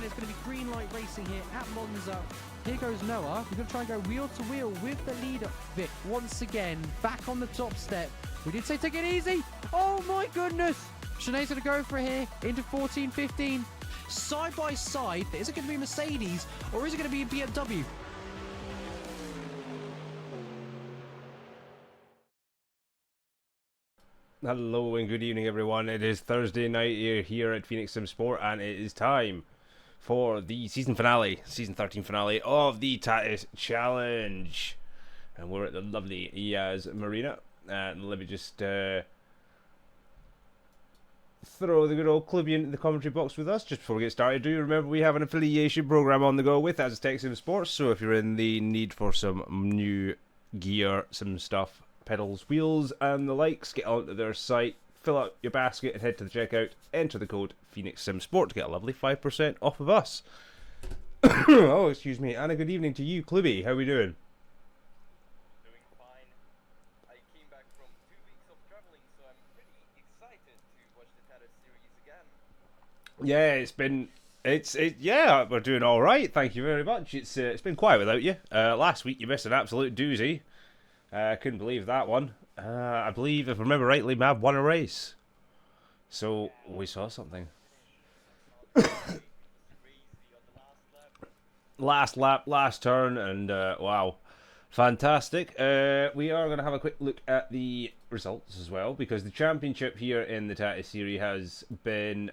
it's going to be green light racing here at Monza. Here goes Noah. We're going to try and go wheel to wheel with the leader, Vic, once again, back on the top step. We did say take it easy. Oh my goodness. Sinead's going to go for it here into 14, 15. Side by side, is it going to be Mercedes or is it going to be a BMW? Hello and good evening everyone. It is Thursday night here at Phoenix Sim Sport and it is time for the season 13 finale of the Tatuus Challenge. And we're at the lovely Marina. And let me just throw the good old Clubby into the commentary box with us just before we get started. Do remember we have an affiliation program on the go with Asetek Sim Sports, so if you're in the need for some new gear, some stuff, pedals, wheels and the likes, get onto their site, fill out your basket and head to the checkout, enter the code Phoenix Sim Sport to get a lovely 5% off of us. Oh, excuse me, and a good evening to you, Clubby. How are we doing? Doing fine. I came back from 2 weeks of traveling, so I'm pretty excited to watch the Tatuus series again. Yeah, yeah, we're doing all right. Thank you very much. It's been quiet without you. Last week you missed an absolute doozy. Couldn't believe that one. I believe, if I remember rightly, Mab won a race. So we saw something. Last lap, last turn, and wow, fantastic. We are going to have a quick look at the results as well, because the championship here in the Tatuus series has been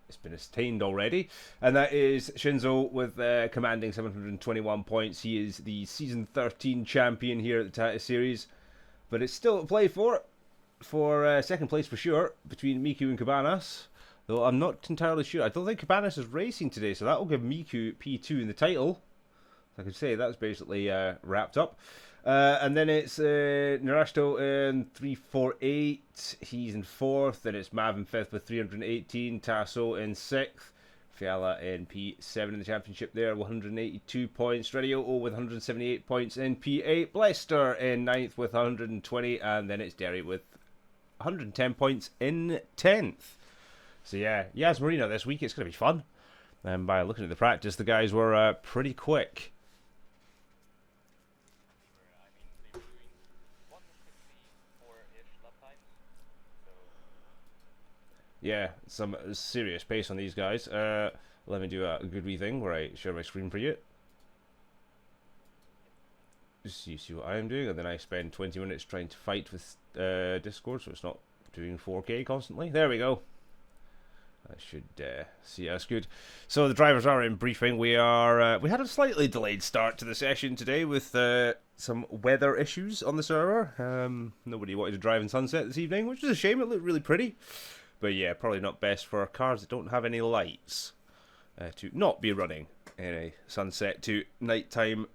it's been attained already, and that is Shinzo with commanding 721 points. He is the season 13 champion here at the Tatuus series, but it's still at play for second place for sure between Miku and Cabanas, though I'm not entirely sure. I don't think Cabanas is racing today, so that will give Miku P2 in the title. I could say that's basically wrapped up. And then it's Narashto in 348. He's in fourth. Then it's Mav in fifth with 318. Tasso in sixth. Fiala in P7 in the championship there, 182 points. Radio with 178 points in P8. Blester in ninth with 120. And then it's Derry with 110 points in 10th. So yeah, Yas Marina this week. It's going to be fun. And by looking at the practice, the guys were pretty quick. Yeah, some serious pace on these guys. Let me do a good wee thing where I share my screen for you. Just so you see what I am doing, and then I spend 20 minutes trying to fight with Discord, so it's not doing 4K constantly. There we go. I should see us good. So the drivers are in briefing. We had a slightly delayed start to the session today with some weather issues on the server. Nobody wanted to drive in sunset this evening, which is a shame. It looked really pretty. But yeah, probably not best for cars that don't have any lights to not be running in a sunset to nighttime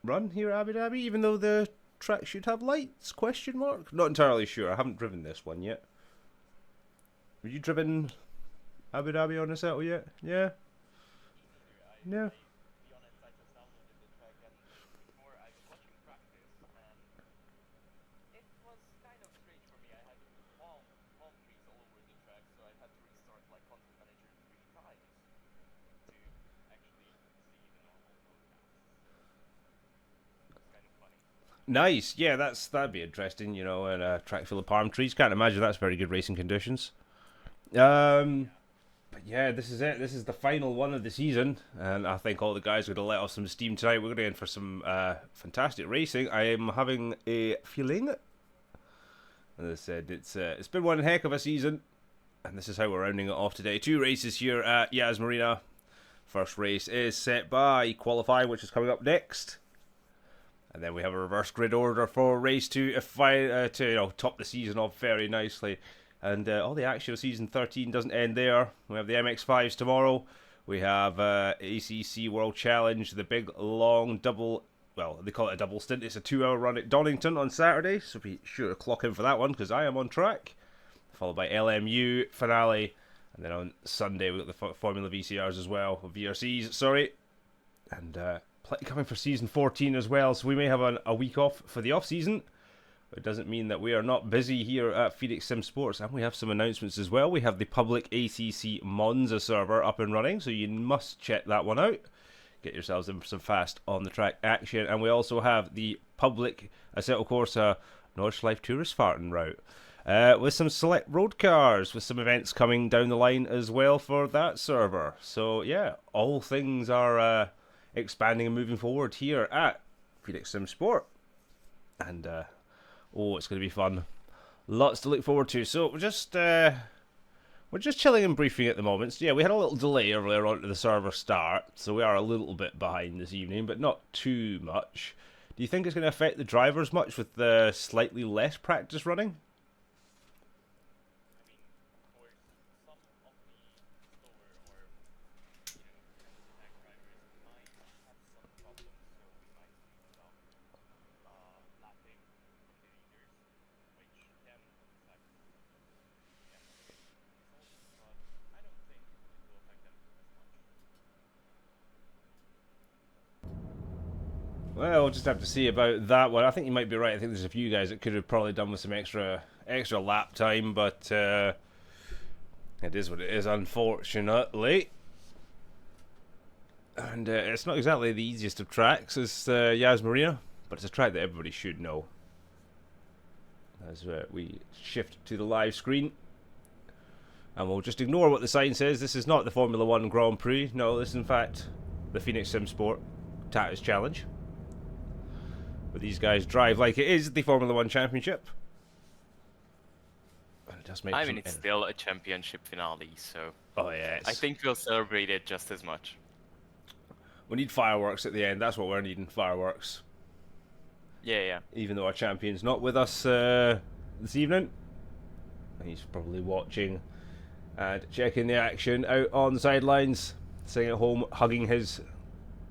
run here at Abu Dhabi, even though the track should have lights, question mark? Not entirely sure. I haven't driven this one yet. Have you driven Abu Dhabi on a settle yet? Yeah? Yeah. Nice, yeah, that'd be interesting, you know, in a track full of palm trees. Can't imagine that's very good racing conditions. But yeah, this is it. This is the final one of the season, and I think all the guys are going to let off some steam tonight. We're going to go in for some fantastic racing. I am having a feeling, as I said, it's been one heck of a season, and this is how we're rounding it off today. 2 races here at Yas Marina. First race is set by qualifying, which is coming up next. And then we have a reverse grid order for race 2 to top the season off very nicely. And all the actual season 13 doesn't end there. We have the MX5s tomorrow. We have ACC World Challenge, the big long double, well, they call it a double stint. It's a 2-hour run at Donington on Saturday, so be sure to clock in for that one because I am on track. Followed by LMU finale. And then on Sunday we've got the Formula VCRs as well, VRCs, sorry. And plenty coming for season 14 as well, so we may have a week off for the off season, It doesn't mean that we are not busy here at Phoenix Sim Sports, and we have some announcements as well. We have the public ACC Monza server up and running, so you must check that one out. Get yourselves in for some fast on-the-track action. And we also have the public Assetto Corsa Nordschleife Touristfahrten route, with some select road cars, with some events coming down the line as well for that server. So yeah, all things are expanding and moving forward here at Phoenix Sim Sport. And oh, it's going to be fun. Lots to look forward to. So we're just chilling and briefing at the moment. So yeah, we had a little delay earlier on to the server start, so we are a little bit behind this evening, but not too much. Do you think it's going to affect the drivers much with the slightly less practice running? Well, we'll just have to see about that one. I think you might be right. I think there's a few guys that could have probably done with some extra lap time, but it is what it is, unfortunately. And it's not exactly the easiest of tracks, as Marina, but it's a track that everybody should know. As we shift to the live screen, and we'll just ignore what the sign says. This is not the Formula 1 Grand Prix. No, this is in fact the Phoenix Sim Sport Tatuus Challenge. But these guys drive like it is the Formula 1 Championship. And it does make it's still a championship finale, so oh yeah, I think we'll celebrate it just as much. We need fireworks at the end. That's what we're needing, fireworks. Yeah. Even though our champion's not with us this evening. He's probably watching and checking the action out on the sidelines, sitting at home, hugging his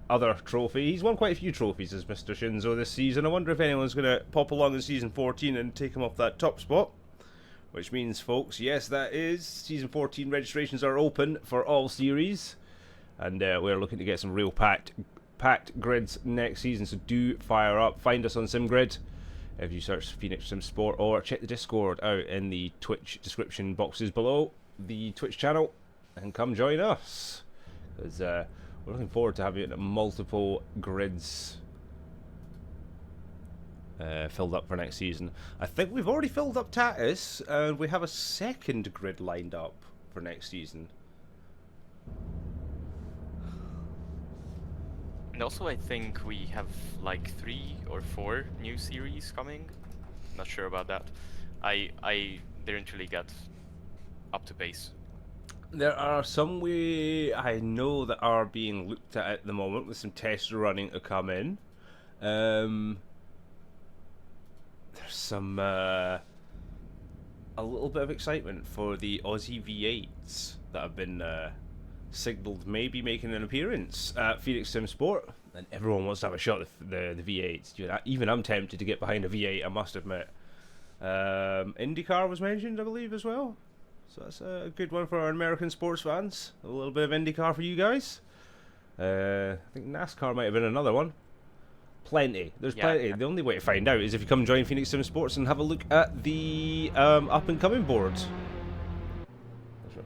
other trophy. He's won quite a few trophies as Mr. Shinzo this season. I wonder if anyone's going to pop along in Season 14 and take him off that top spot. Which means, folks, yes, that is Season 14 registrations are open for all series. And we're looking to get some real packed grids next season. So do fire up. Find us on SimGrid if you search Phoenix Sim Sport, or check the Discord out in the Twitch description boxes below the Twitch channel and come join us. Because we're looking forward to having multiple grids filled up for next season. I think we've already filled up Tatuus, and we have a second grid lined up for next season. And also, I think we have like 3 or 4 new series coming. Not sure about that. I didn't really get up to pace. There are some I know that are being looked at the moment, with some tests running to come in. There's some a little bit of excitement for the Aussie V8s that have been signalled maybe making an appearance at Phoenix Sim Sport, and everyone wants to have a shot at the V8s. Even I'm tempted to get behind a V8, I must admit. IndyCar was mentioned, I believe, as well. So that's a good one for our American sports fans. A little bit of IndyCar for you guys. I think NASCAR might have been another one. Plenty. There's plenty. The only way to find out is if you come join Phoenix Sim Sports and have a look at the up-and-coming boards.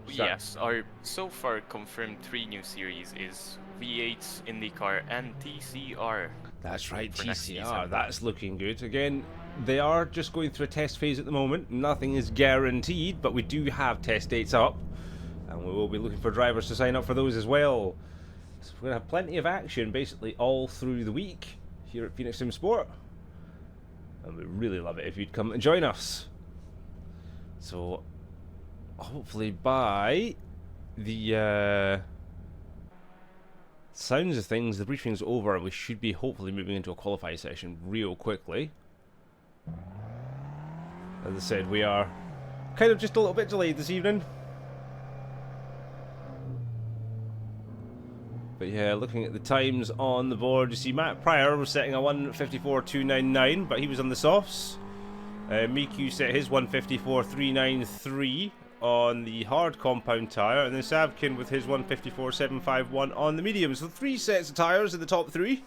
Yes, our so far confirmed 3 new series is V8, IndyCar, and TCR. That's right, TCR. That's looking good. Again, they are just going through a test phase at the moment. Nothing is guaranteed, but we do have test dates up, and we will be looking for drivers to sign up for those as well. So we're going to have plenty of action basically all through the week here at Phoenix Sim Sport, and we'd really love it if you'd come and join us. So hopefully by the sounds of things, the briefing's over, and we should be hopefully moving into a qualifying session real quickly. As I said, we are kind of just a little bit delayed this evening. But yeah, looking at the times on the board, you see Matt Pryor was setting a 1:54.299, but he was on the softs. Miku set his 1:54.393 on the hard compound tyre, and then Savkin with his 1:54.751 on the medium. So 3 sets of tyres in the top 3.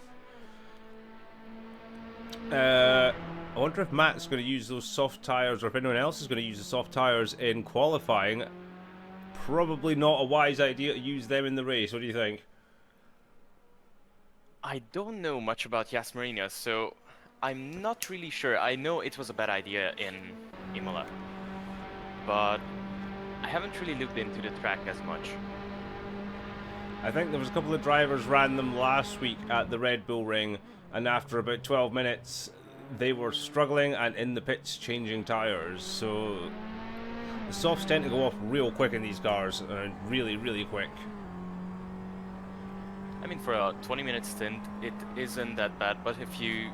I wonder if Matt's going to use those soft tyres, or if anyone else is going to use the soft tyres in qualifying. Probably not a wise idea to use them in the race. What do you think? I don't know much about Marina, so I'm not really sure. I know it was a bad idea in Imola, but I haven't really looked into the track as much. I think there was a couple of drivers ran them last week at the Red Bull Ring, and after about 12 minutes they were struggling and in the pits changing tyres. So the softs tend to go off real quick in these cars, really, really quick. I mean, for a 20-minute stint, it isn't that bad, but if you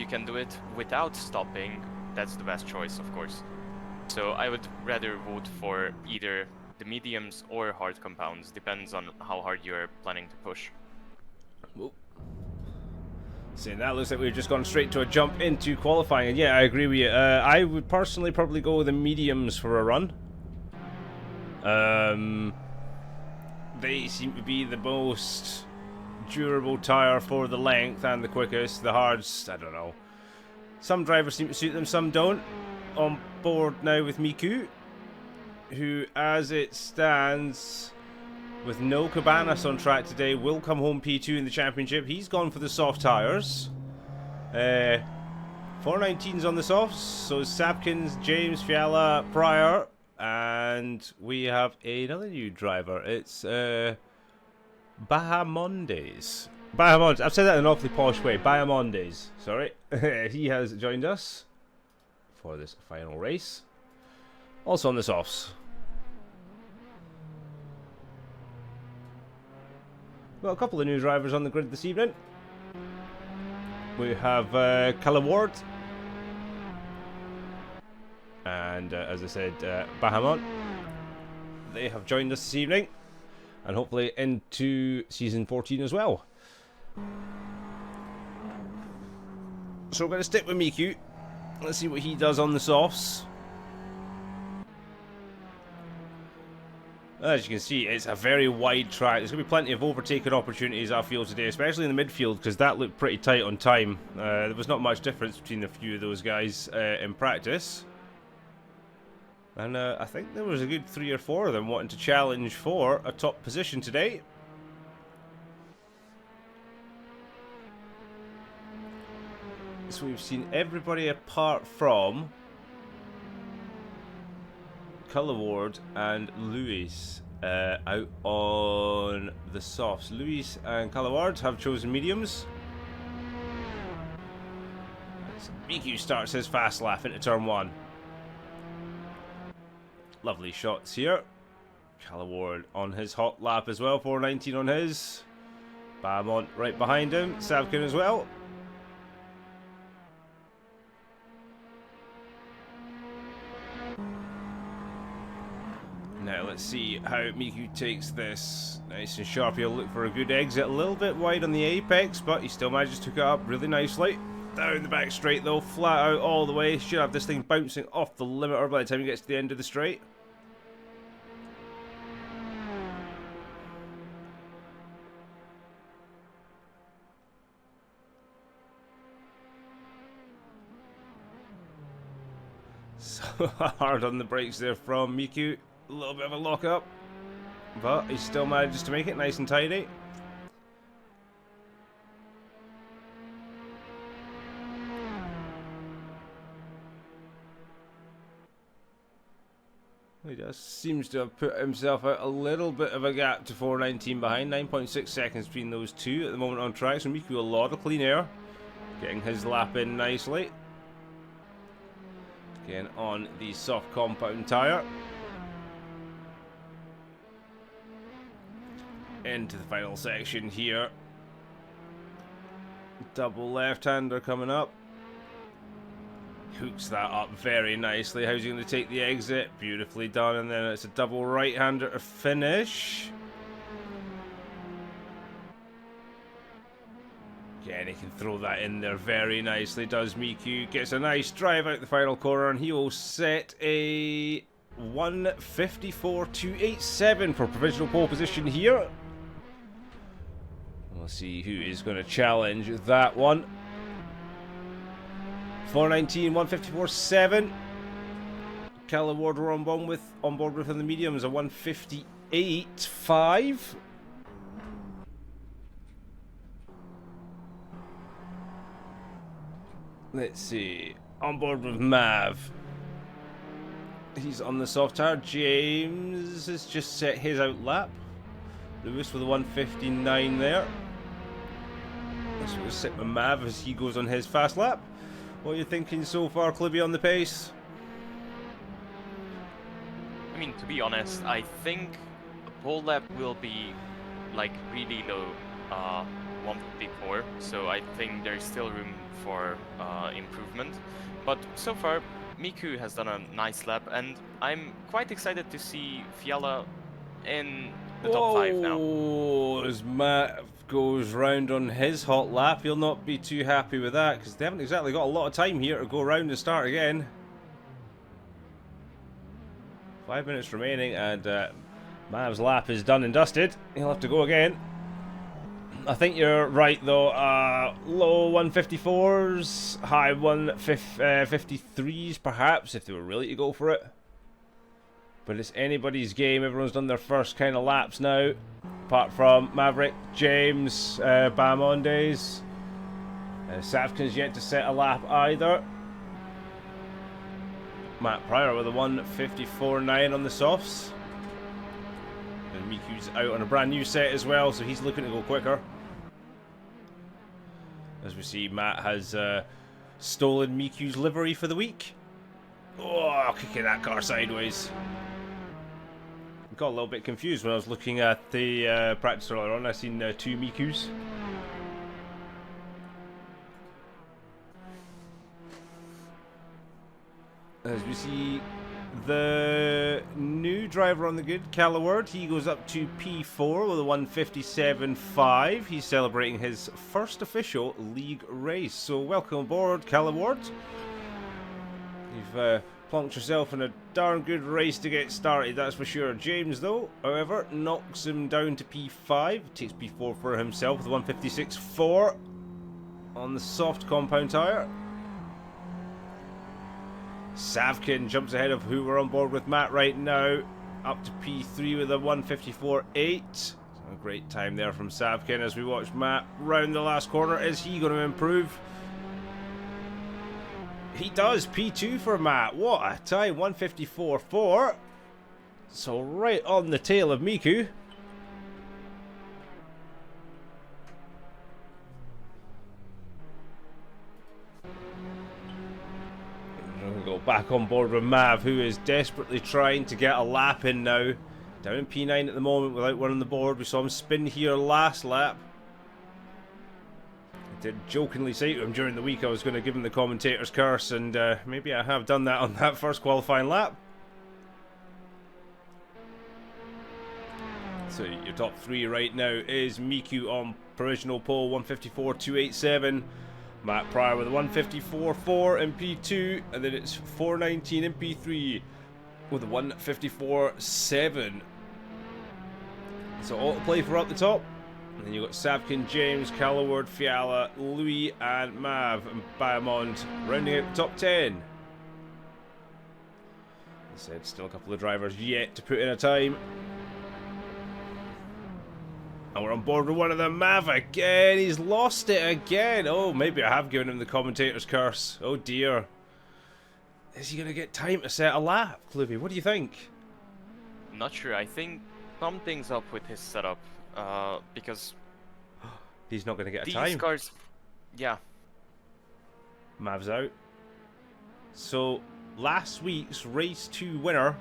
can do it without stopping, that's the best choice, of course. So I would rather vote for either the mediums or hard compounds, depends on how hard you're planning to push. Whoa. See, that looks like we've just gone straight to a jump into qualifying, and yeah, I agree with you. I would personally probably go with the mediums for a run. They seem to be the most durable tyre for the length and the quickest. The hards, I don't know. Some drivers seem to suit them, some don't. On board now with Miku, who, as it stands, with no Cabanas on track today, will come home P2 in the championship. He's gone for the soft tyres. 419's on the softs, so Sapkins, James, Fiala, Pryor, and we have another new driver. It's Bahamondes. Bahamondes. I've said that in an awfully posh way. Bahamondes. Sorry. He has joined us for this final race. Also on the softs. Got a couple of new drivers on the grid this evening. We have Callum Ward. And as I said, Bahamon. They have joined us this evening. And hopefully into season 14 as well. So we're going to stick with Miku. Let's see what he does on the softs. As you can see, it's a very wide track. There's going to be plenty of overtaking opportunities, I feel, today, especially in the midfield, because that looked pretty tight on time. There was not much difference between a few of those guys in practice. And I think there was a good 3 or 4 of them wanting to challenge for a top position today. So we've seen everybody apart from Ward and Luis out on the softs. Luis and Ward have chosen mediums. So Miku starts his fast lap into turn 1. Lovely shots here. Ward on his hot lap as well. 419 on his. Bamont right behind him. Savkin as well. Now let's see how Miku takes this. Nice and sharp. He'll look for a good exit. A little bit wide on the apex, but he still manages to hook it up really nicely. Down the back straight though, flat out all the way. Should have this thing bouncing off the limiter by the time he gets to the end of the straight. So hard on the brakes there from Miku. A little bit of a lock up, but he still manages to make it nice and tidy. He just seems to have put himself out a little bit of a gap to 419 behind. 9.6 seconds between those two at the moment on track. So Miku a lot of clean air, getting his lap in nicely. Again on the soft compound tyre. Into the final section here. Double left-hander coming up. Hooks that up very nicely. How's he going to take the exit? Beautifully done. And then it's a double right-hander to finish. Again, he can throw that in there very nicely. Does Miku. Gets a nice drive out the final corner. And he will set a 1:54.287 for provisional pole position here. We'll see who is going to challenge that one. 419, 154.7. Cal Award we're on board with in the mediums, a 158.5. Let's see. On board with Mav. He's on the soft tire. James has just set his out lap. Lewis with a 159 there. So we'll sit with Mav as he goes on his fast lap. What are you thinking so far, Clibby, on the pace? I mean, to be honest, I think the pole lap will be like really low, 154. So I think there's still room for improvement. But so far, Miku has done a nice lap, and I'm quite excited to see Fiala in the top 5 now. Oh, as Matt goes round on his hot lap, he'll not be too happy with that because they haven't exactly got a lot of time here to go round and start again. 5 minutes remaining, and Mav's lap is done and dusted. He'll have to go again. I think you're right though. Low 154s, high 153s perhaps if they were really to go for it. But it's anybody's game. Everyone's done their first kind of laps now, apart from Maverick, James, Bamondes. Savkin's yet to set a lap either. Matt Pryor with a 154.9 on the softs. And Miku's out on a brand new set as well, so he's looking to go quicker. As we see, Matt has stolen Miku's livery for the week. Oh, kicking that car sideways. Got a little bit confused when I was looking at the practice earlier on. I seen 2 Mikus. As we see the new driver on the grid, Callaward, he goes up to P4 with a 157.5. He's celebrating his first official league race. So welcome aboard, Callaward. You've plonked yourself in a darn good race to get started, that's for sure. James, though, however, knocks him down to P5. Takes P4 for himself with 156.4 on the soft compound tyre. Savkin jumps ahead of who we're on board with Matt right now, up to P3 with a 154.8. A great time there from Savkin as we watch Matt round the last corner. Is he going to improve? He does. P2 for Matt. What a time. 154.4. So right on the tail of Miku. We'll go back on board with Mav, who is desperately trying to get a lap in now. Down in P9 at the moment without one on the board. We saw him spin here last lap. I did jokingly say to him during the week I was going to give him the commentator's curse, and maybe I have done that on that first qualifying lap. So your top 3 right now is Miku on provisional pole, 154.287. Matt Pryor with a 154.4 in P2, and then it's 419 in P3 with a 154.7. So all to play for up the top. And then you've got Savkin, James, Callaward, Fiala, Louis, and Mav, and Bayamond rounding out the top 10. As I said, still a couple of drivers yet to put in a time. And we're on board with one of them. Mav again. He's lost it again. Oh, maybe I have given him the commentator's curse. Oh dear. Is he going to get time to set a lap, Clubby? What do you think? Not sure. I think something's up with his setup. Because he's not going to get a these time. cars, yeah. Mav's out. So last week's race 2 winner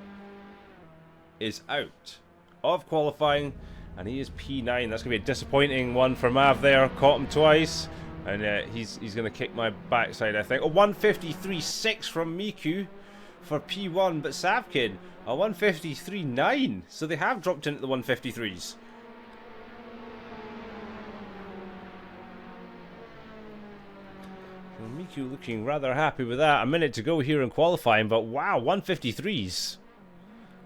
is out of qualifying, and he is P9. That's going to be a disappointing one for Mav there. Caught him twice, and he's going to kick my backside, I think. A 153.6 from Miku for P1, but Savkin a 153.9. So they have dropped into the 153s. Well, Miku looking rather happy with that. A minute to go here in qualifying, but wow, 153s.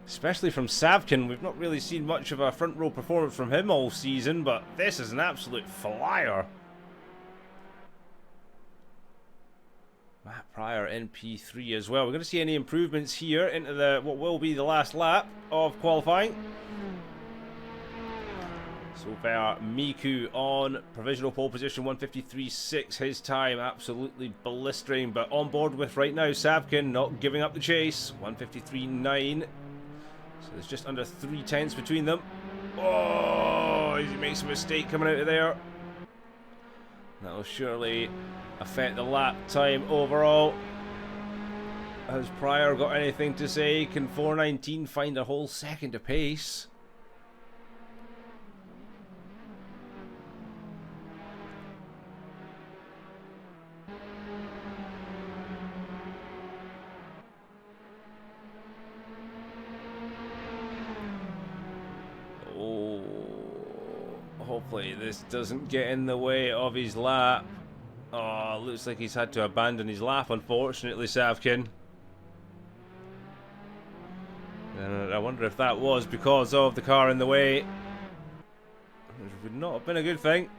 Especially from Savkin. We've not really seen much of a front row performance from him all season, but this is an absolute flyer. Matt Pryor in P3 as well. We're going to see any improvements here into the what will be the last lap of qualifying. So far, Miku on provisional pole position, 153.6. His time absolutely blistering, but on board with right now, Savkin not giving up the chase, 153.9. So there's just under 3/10 between them. Oh, he makes a mistake coming out of there. That'll surely affect the lap time overall. Has Pryor got anything to say? Can 419 find a whole second of pace? Oh, hopefully this doesn't get in the way of his lap. Oh, looks like he's had to abandon his lap, unfortunately, Savkin. And I wonder if that was because of the car in the way. Which would not have been a good thing.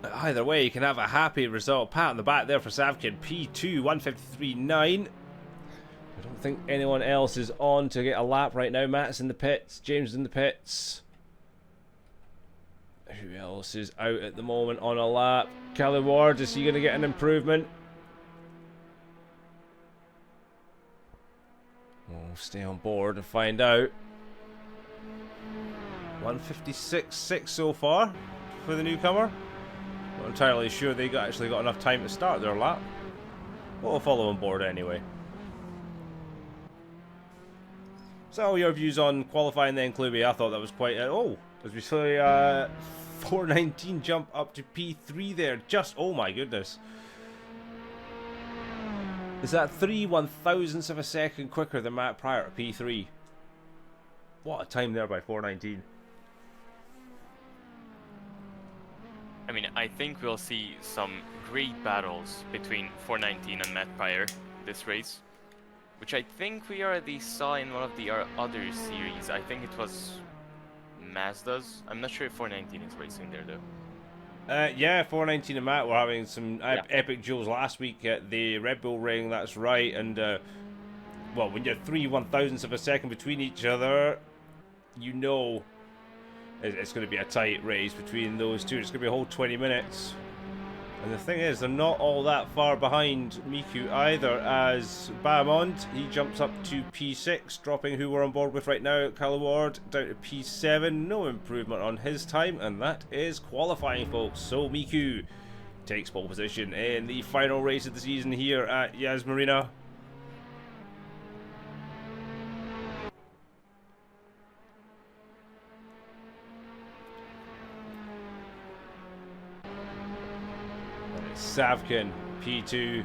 But either way, you can have a happy result. Pat on the back there for Savkin. P2, 153.9. I don't think anyone else is on to get a lap right now. Matt's in the pits. James in the pits. Who else is out at the moment on a lap? Kelly Ward, is he going to get an improvement? We'll stay on board and find out. 156.6 so far for the newcomer. Not entirely sure they actually got enough time to start their lap. But we'll follow on board anyway. So your views on qualifying then, Cluby? I thought that was quite... oh, as we saw 419 jump up to P3 there. Just, oh my goodness. Is that 3/1000ths of a second quicker than Matt Pryor at P3? What a time there by 419. I mean, I think we'll see some great battles between 419 and Matt Pryor this race, which I think we already saw in one of the other series. I think it was Mazda's. I'm not sure if 419 is racing there though. Yeah, 419 and Matt were having some epic duels last week at the Red Bull Ring, that's right. And, well, when you're 3/1000ths of a second between each other, you know it's going to be a tight race between those two. It's going to be a whole 20 minutes. And the thing is, they're not all that far behind Miku either, as Bahamond, he jumps up to P6, dropping who we're on board with right now, Calaward, down to P7. No improvement on his time, and that is qualifying, folks. So Miku takes pole position in the final race of the season here at Yas Marina. Savkin, P2,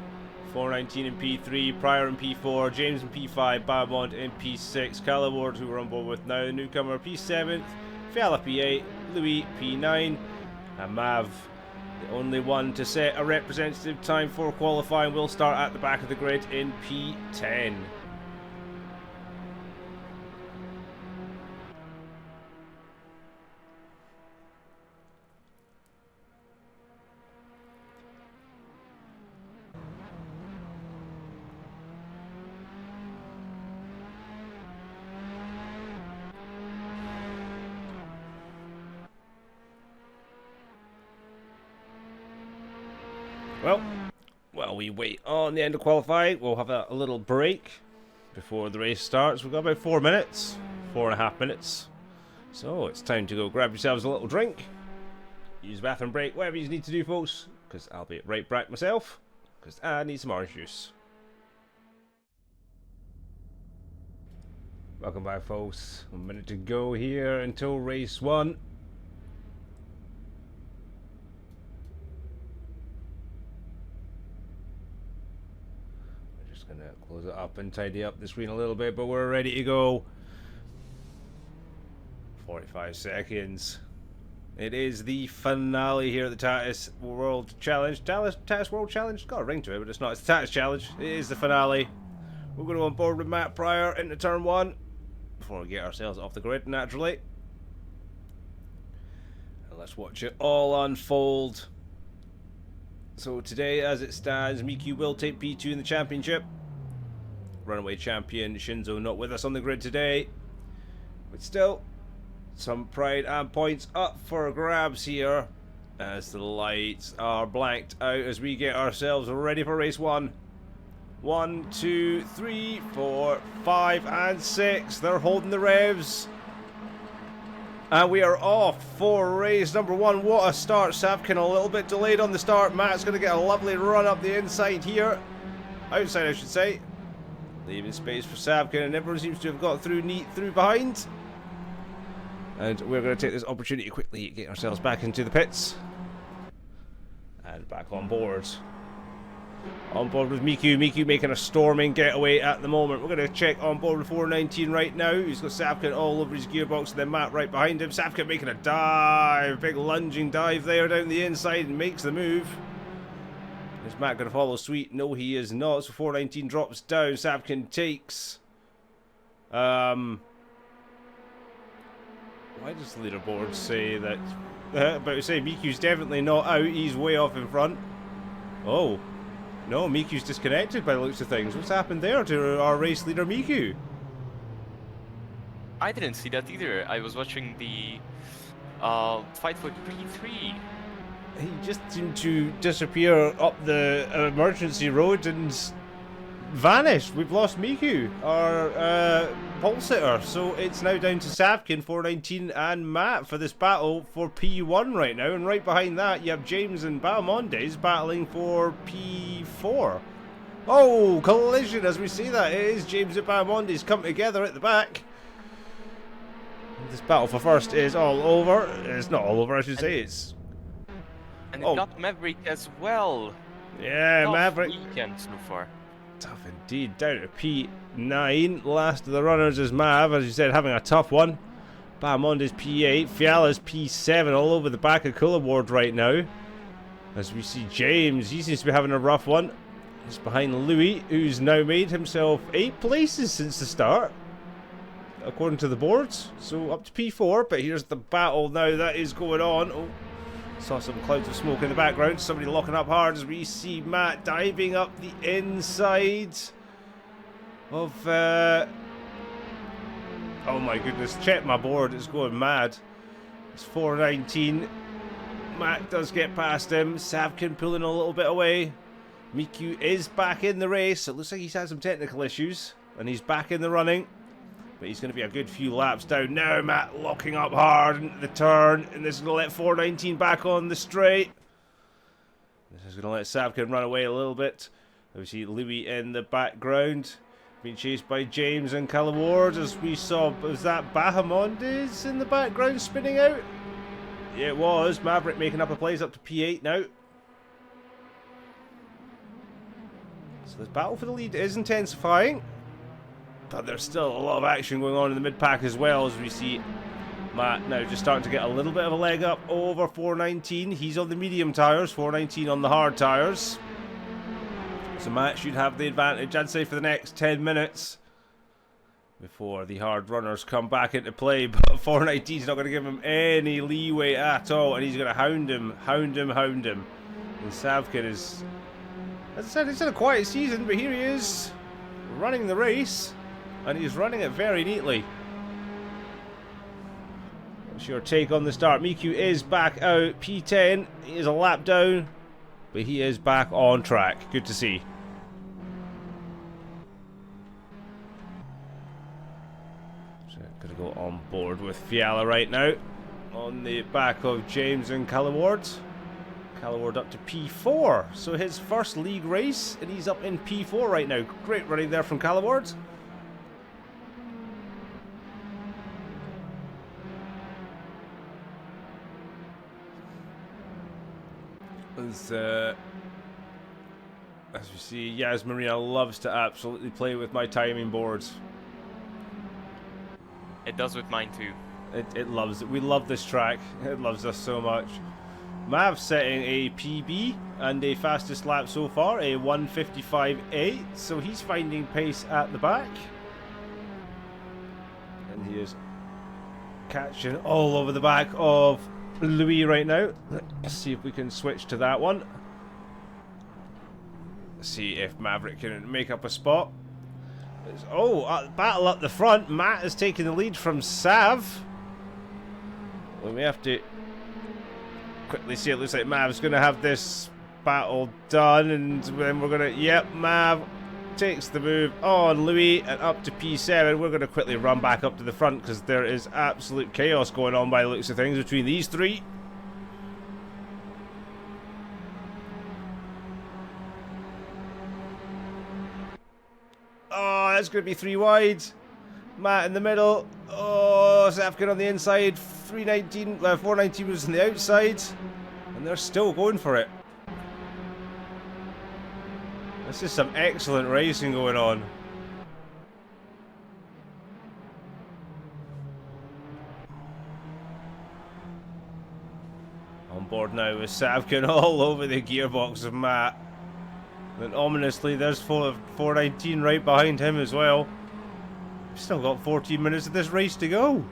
419 in P3, Pryor in P4, James in P5, Babmont in P6, Calaward, who we're on board with now, the newcomer, P7, Fiala P8, Louis P9, and Mav, the only one to set a representative time for qualifying, will start at the back of the grid in P10. Well, we wait on the end of qualifying. We'll have a little break before the race starts. We've got about 4 minutes, 4.5 minutes. So it's time to go grab yourselves a little drink, use a bathroom break, whatever you need to do, folks, because I'll be right back myself, because I need some orange juice. Welcome back, folks. A minute to go here until race 1. Gonna close it up and tidy up the screen a little bit, but we're ready to go. 45 seconds. It is the finale here at the Tatuus World Challenge. Tatuus World Challenge? Got a ring to it, but it's not. It's the Tatuus Challenge. It is the finale. We're going to go on board with Matt Pryor into turn 1 before we get ourselves off the grid, naturally. And let's watch it all unfold. So today, as it stands, Miku will take P2 in the championship. Runaway champion Shinzo not with us on the grid today. But still, some pride and points up for grabs here. As the lights are blanked out as we get ourselves ready for race 1. 1, 2, 3, 4, 5, and 6. They're holding the revs. And we are off for race number 1. What a start. Savkin a little bit delayed on the start. Matt's going to get a lovely run up the inside here. Outside, I should say. Leaving space for Savkin, and everyone seems to have got through neat through behind. And we're going to take this opportunity to quickly get ourselves back into the pits. And back on board. On board with Miku. Miku making a storming getaway at the moment. We're going to check on board with 419 right now. He's got Savkin all over his gearbox, and then Matt right behind him. Savkin making a dive. Big lunging dive there down the inside and makes the move. Is Matt going to follow suit? No, he is not. So 419 drops down. Savkin takes. Why does the leaderboard say that? About to say Miku's definitely not out. He's way off in front. Oh. No, Miku's disconnected by the looks of things. What's happened there to our race leader Miku? I didn't see that either. I was watching the fight for P3. He just seemed to disappear up the emergency road and vanished. We've lost Miku, our pole sitter. So it's now down to Savkin, 419, and Matt for this battle for P1 right now. And right behind that, you have James and Bahamondes battling for P4. Oh, collision as we see that. It is James and Bahamondes come together at the back. This battle for first is all over. It's not all over, I should say. It's... And it got Maverick as well. Yeah, Tough Maverick. weekend so far. Tough indeed. Down to P9. Last of the runners is Mav, as you said, having a tough one. Bahamondes P8. Fiala's P7 all over the back of Coolabord right now. As we see James, he seems to be having a rough one. He's behind Louis, who's now made himself 8 places since the start, according to the boards. So up to P4, but here's the battle now that is going on. Oh. Saw some clouds of smoke in the background. Somebody locking up hard as we see Matt diving up the inside of... oh my goodness, check my board, it's going mad. It's 419. Matt does get past him. Savkin pulling a little bit away. Miku is back in the race. It looks like he's had some technical issues, and he's back in the running. But he's going to be a good few laps down now. Matt locking up hard into the turn. And this is going to let 419 back on the straight. This is going to let Savkin run away a little bit. We see Louis in the background, being chased by James and Callaward. As we saw, was that Bahamondes in the background spinning out? Yeah, it was. Maverick making up a place up to P8 now. So this battle for the lead is intensifying. But there's still a lot of action going on in the mid-pack as well, as we see Matt now just starting to get a little bit of a leg up over 419. He's on the medium tyres, 419 on the hard tyres. So Matt should have the advantage, I'd say, for the next 10 minutes before the hard runners come back into play. But 419 is not going to give him any leeway at all, and he's going to hound him. And Savkin is, as I said, it's had a quiet season, but here he is running the race. And he's running it very neatly. What's your take on the start? Miku is back out. P10. He is a lap down. But he is back on track. Good to see. So going to go on board with Fiala right now. On the back of James and Callaward. Callaward up to P4. So his first league race. And he's up in P4 right now. Great running there from Callaward. As we see, Yaz Marina loves to absolutely play with my timing boards. It does with mine too. It loves it. We love this track. It loves us so much. Mav setting a PB and a fastest lap so far, a 1:55.8. So he's finding pace at the back. And he is catching all over the back of Louis right now. Let's see if we can switch to that one. See if Maverick can make up a spot. Battle up the front. Matt is taking the lead from Sav. We may have to quickly see. It looks like Mav's going to have this battle done, and then we're going to... Yep, Mav takes the move on Louis and up to P7. We're going to quickly run back up to the front because there is absolute chaos going on by the looks of things between these three. Oh, that's going to be 3 wide. Matt in the middle. Oh, Safkin on the inside. 419 was on the outside. And they're still going for it. This is some excellent racing going on. On board now with Savkin all over the gearbox of Matt. And ominously, there's 419 right behind him as well. We've still got 14 minutes of this race to go.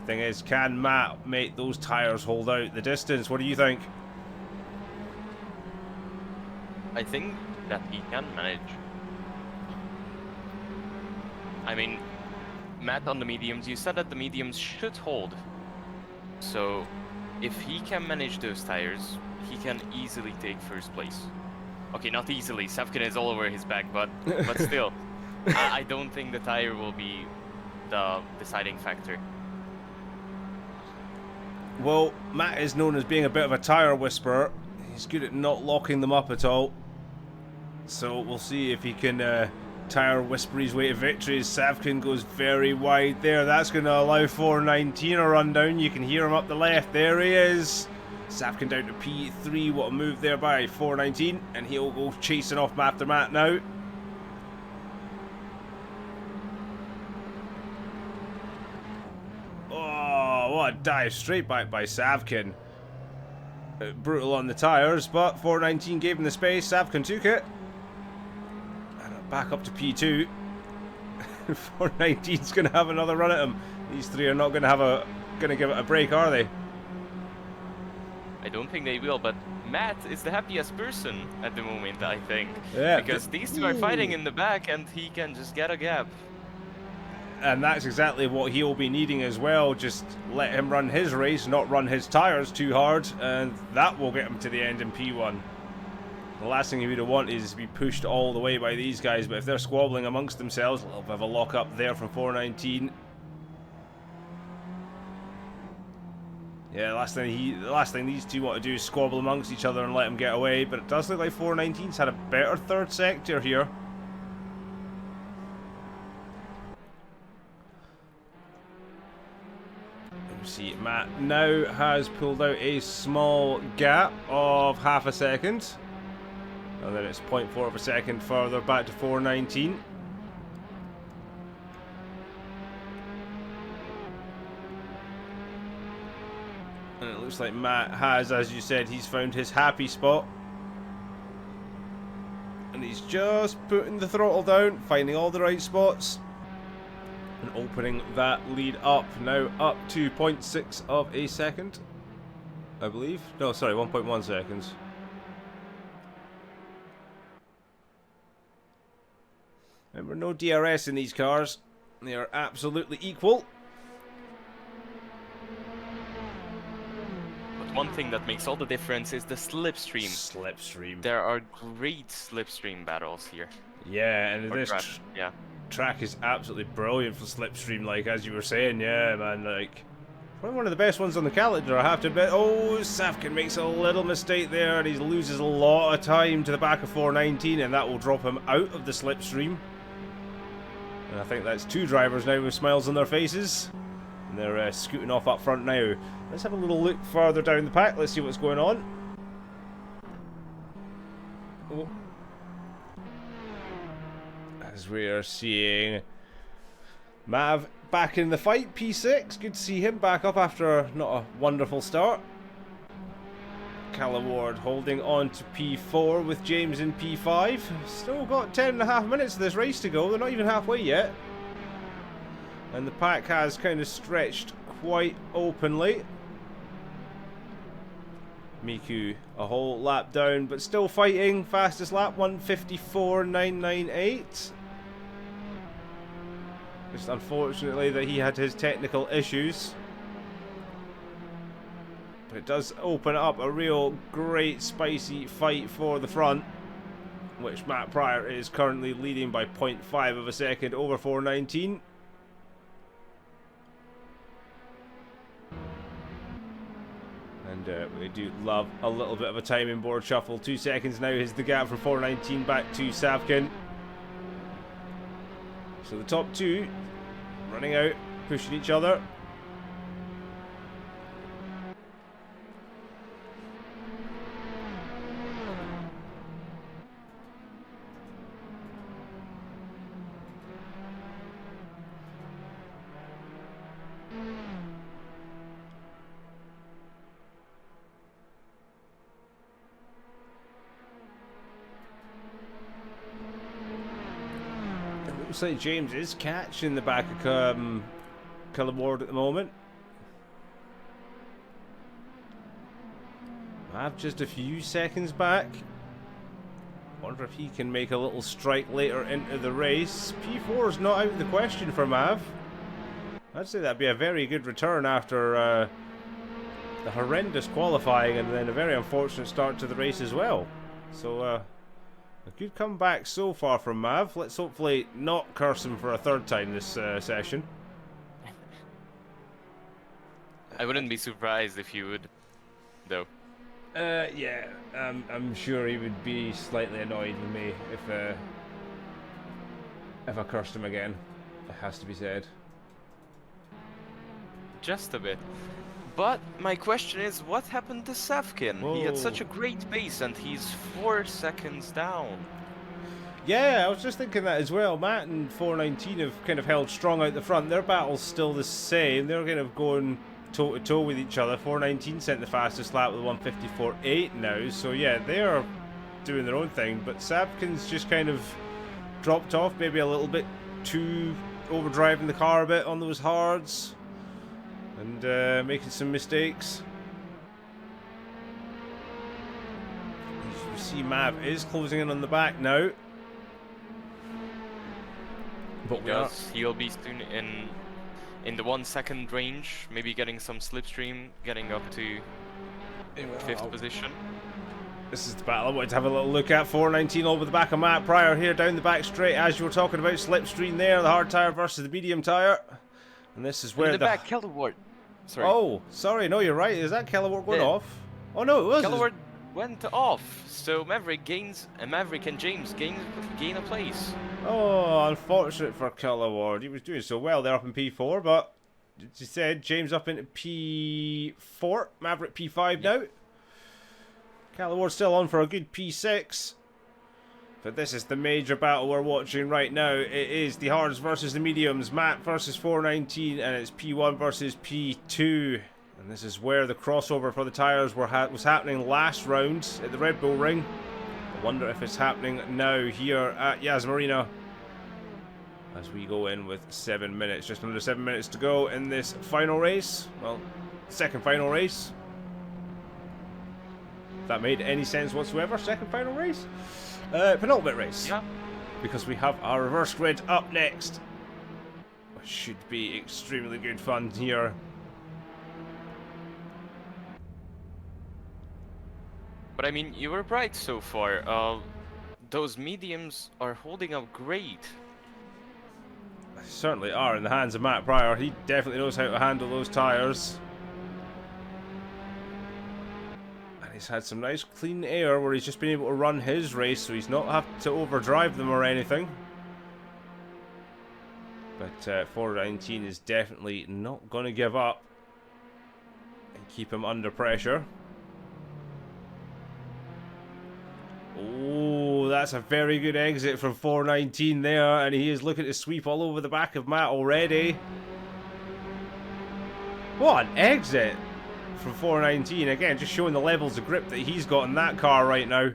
Thing is, can Matt make those tyres hold out the distance? What do you think? I think that he can manage. I mean, Matt on the mediums, you said that the mediums should hold. So, if he can manage those tires, he can easily take first place. Okay, not easily, Safkin is all over his back, but still, I don't think the tire will be the deciding factor. Well, Matt is known as being a bit of a tyre whisperer. He's good at not locking them up at all. So we'll see if he can tyre whisper his way to victory. Savkin goes very wide there. That's going to allow 419 a run down. You can hear him up the left. There he is. Savkin down to P3. What a move there by 419. And he'll go chasing off after Matt now. Oh, what a dive straight back by Savkin. Brutal on the tyres, but 419 gave him the space. Savkin took it. And back up to P2. 419's going to have another run at him. These three are not going to give it a break, are they? I don't think they will, but Matt is the happiest person at the moment, I think. Yeah. Because these two are fighting in the back and he can just get a gap. And that's exactly what he'll be needing as well. Just let him run his race, not run his tyres too hard, and that will get him to the end in P1. The last thing he would want is to be pushed all the way by these guys, but if they're squabbling amongst themselves, a little bit of a lock up there from 419. Yeah, the last thing these two want to do is squabble amongst each other and let him get away, but it does look like 419's had a better third sector here. See, Matt now has pulled out a small gap of half a second, and then it's 0.4 of a second further back to 419. And it looks like Matt has, as you said, he's found his happy spot, and he's just putting the throttle down, finding all the right spots, and opening that lead up. Now up to 0.6 of a second, I believe. No, sorry, 1.1 seconds. Remember, no DRS in these cars. They are absolutely equal. But one thing that makes all the difference is the slipstream. Slipstream. There are great slipstream battles here. Yeah, and this track is absolutely brilliant for slipstream, like as you were saying. Yeah, man, like probably one of the best ones on the calendar, I have to admit. Oh, Safkin makes a little mistake there, and he loses a lot of time to the back of 419, and that will drop him out of the slipstream. And I think that's two drivers now with smiles on their faces, and they're scooting off up front now. Let's have a little look further down the pack. Let's see what's going on. Oh. As we are seeing Mav back in the fight, P6. Good to see him back up after not a wonderful start. Callum Ward holding on to P4 with James in P5. Still got 10.5 minutes of this race to go. They're not even halfway yet. And the pack has kind of stretched quite openly. Miku a whole lap down, but still fighting. Fastest lap, 1:54.998. Just unfortunately that he had his technical issues. But it does open up a real great spicy fight for the front, which Matt Pryor is currently leading by 0.5 of a second over 419. And we do love a little bit of a timing board shuffle. 2 seconds now is the gap from 419 back to Savkin. So the top two running out, pushing each other. Looks like James is catching the back of Ward at the moment. Mav just a few seconds back. Wonder if he can make a little strike later into the race. P4 is not out of the question for Mav. I'd say that'd be a very good return after the horrendous qualifying and then a very unfortunate start to the race as well. So a good comeback so far from Mav. Let's hopefully not curse him for a third time this session. I wouldn't be surprised if you would, though. Yeah, I'm sure he would be slightly annoyed with me if I cursed him again. It has to be said. Just a bit. But my question is, what happened to Savkin? He had such a great pace and he's 4 seconds down. Yeah, I was just thinking that as well. Matt and 419 have kind of held strong out the front. Their battle's still the same. They're kind of going toe-to-toe with each other. 419 sent the fastest lap with 1:54.8 now. So yeah, they're doing their own thing. But Savkin's just kind of dropped off, maybe a little bit too overdriving the car a bit on those hards. And making some mistakes. As you see, Mav is closing in on the back now. But he'll be soon in the 1 second range, maybe getting some slipstream, getting up to 5th position. This is the battle I wanted to have a little look at. 419 over the back of Matt Pryor here down the back straight, as you were talking about. Slipstream there, the hard tyre versus the medium tyre. And this is where in the back, Kellaward. Sorry. Oh, sorry, no, you're right. Is that Kellaward going off? Oh no, it was. Kellaward went off, so Maverick and James gain a place. Oh, unfortunate for Kellaward. He was doing so well there up in P4, but as you said, James up into P4, Maverick P5 now. Kellaward still on for a good P6. But this is the major battle we're watching right now. It is the hards versus the mediums. Matt versus 419, and it's P1 versus P2. And this is where the crossover for the tyres was happening last round at the Red Bull Ring. I wonder if it's happening now here at Yas Marina. As we go in with 7 minutes, just under 7 minutes to go in this final race. Well, second final race. If that made any sense whatsoever, second final race. Penultimate race. Yeah. Because we have our reverse grid up next. Which should be extremely good fun here. But I mean, you were right so far. Those mediums are holding up great. They certainly are in the hands of Matt Pryor. He definitely knows how to handle those tyres. He's had some nice clean air where he's just been able to run his race, so he's not have to overdrive them or anything. But 419 is definitely not going to give up and keep him under pressure. Oh, that's a very good exit from 419 there, and he is looking to sweep all over the back of Matt already. What an exit from 419. Again, just showing the levels of grip that he's got in that car right now.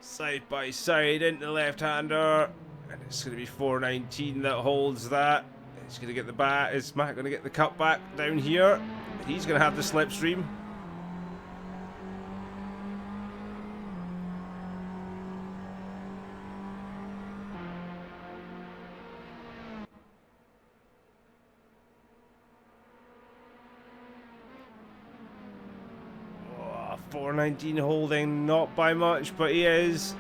Side by side into the left-hander. And it's going to be 419 that holds that. He's going to get the bat. Is Matt going to get the cut back down here? He's going to have the slipstream. Oh, 419 holding, not by much, but he is.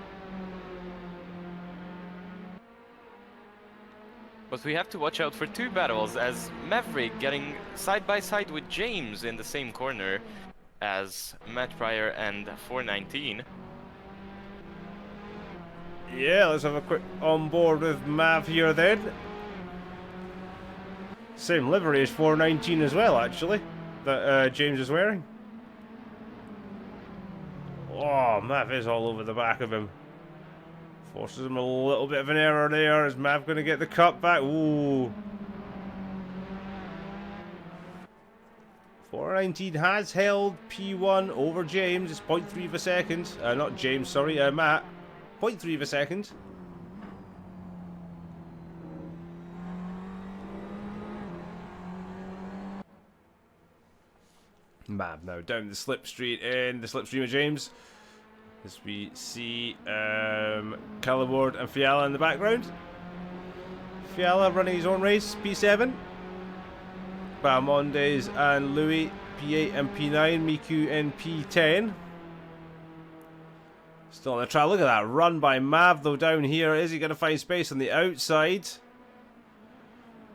But we have to watch out for two battles, as Maverick getting side by side with James in the same corner as Matt Pryor and 419. Yeah, let's have a quick on board with Mav here then. Same livery as 419 as well, actually, that James is wearing. Oh, Mav is all over the back of him. Forces him a little bit of an error there. Is Mav going to get the cut back? Ooh. 419 has held P1 over James. It's 0.3 of a second. Not James, sorry, Matt. 0.3 of a second. Mav now down the slipstream in the slipstream of James. As we see Calibord and Fiala in the background. Fiala running his own race, P7. Bahamondes and Louis, P8 and P9. Miku in P10. Still on the track. Look at that run by Mav though down here. Is he going to find space on the outside?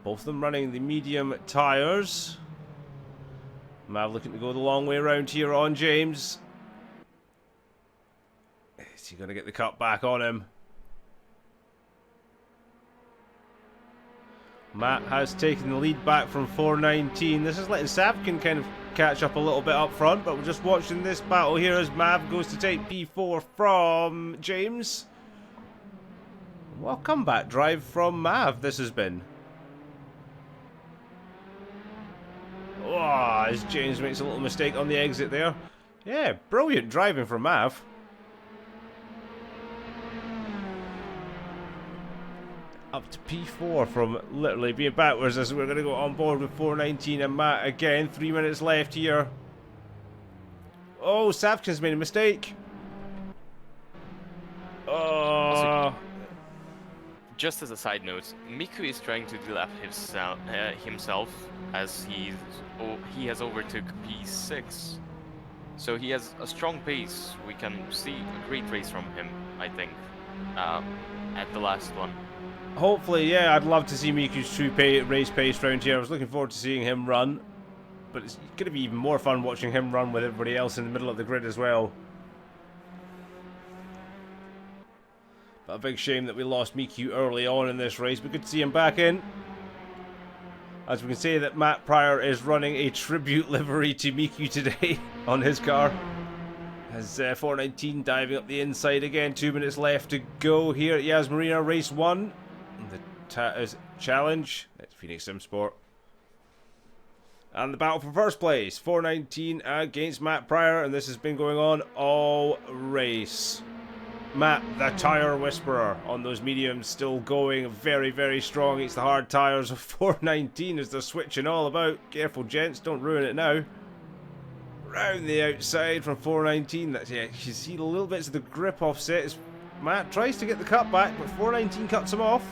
Both of them running the medium tyres. Mav looking to go the long way around here on James. Is he going to get the cut back on him? Matt has taken the lead back from 419. This is letting Savkin kind of catch up a little bit up front, but we're just watching this battle here as Mav goes to take P4 from James. What a comeback drive from Mav this has been. Oh, as James makes a little mistake on the exit there. Yeah, brilliant driving from Mav. Up to P4 from literally being backwards as we're going to go on board with 419 and Matt again. 3 minutes left here. Oh, Savkin's made a mistake. Oh. Just as a side note, Miku is trying to delap himself as he has overtook P6. So he has a strong pace. We can see a great race from him, I think, at the last one. Hopefully, yeah, I'd love to see Miku's true race pace round here. I was looking forward to seeing him run. But it's going to be even more fun watching him run with everybody else in the middle of the grid as well. But a big shame that we lost Miku early on in this race. But good to see him back in. As we can say that Matt Pryor is running a tribute livery to Miku today on his car. As 419 diving up the inside again. 2 minutes left to go here at Yas Marina, race 1. The Tatuus challenge. It's Phoenix Sim Sport. And the battle for first place. 419 against Matt Pryor. And this has been going on all race. Matt, the tyre whisperer on those mediums, still going very, very strong against the hard tyres of 419 as they're switching all about. Careful, gents, don't ruin it now. Round the outside from 419. That's, yeah, you see the little bits of the grip offset as Matt tries to get the cut back, but 419 cuts him off.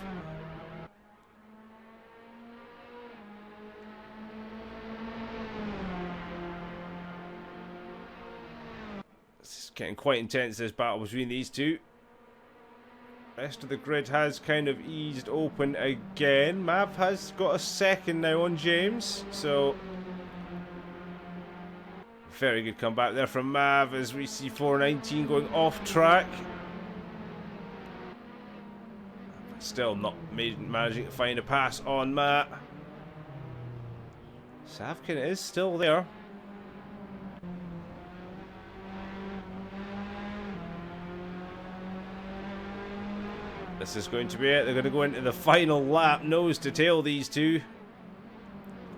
Getting quite intense, this battle between these two. Rest of the grid has kind of eased open again. Mav has got a second now on James, so very good comeback there from Mav as we see 419 going off track. Still not managing to find a pass on Matt. Savkin is still there. This is going to be it. They're going to go into the final lap, nose to tail, these two.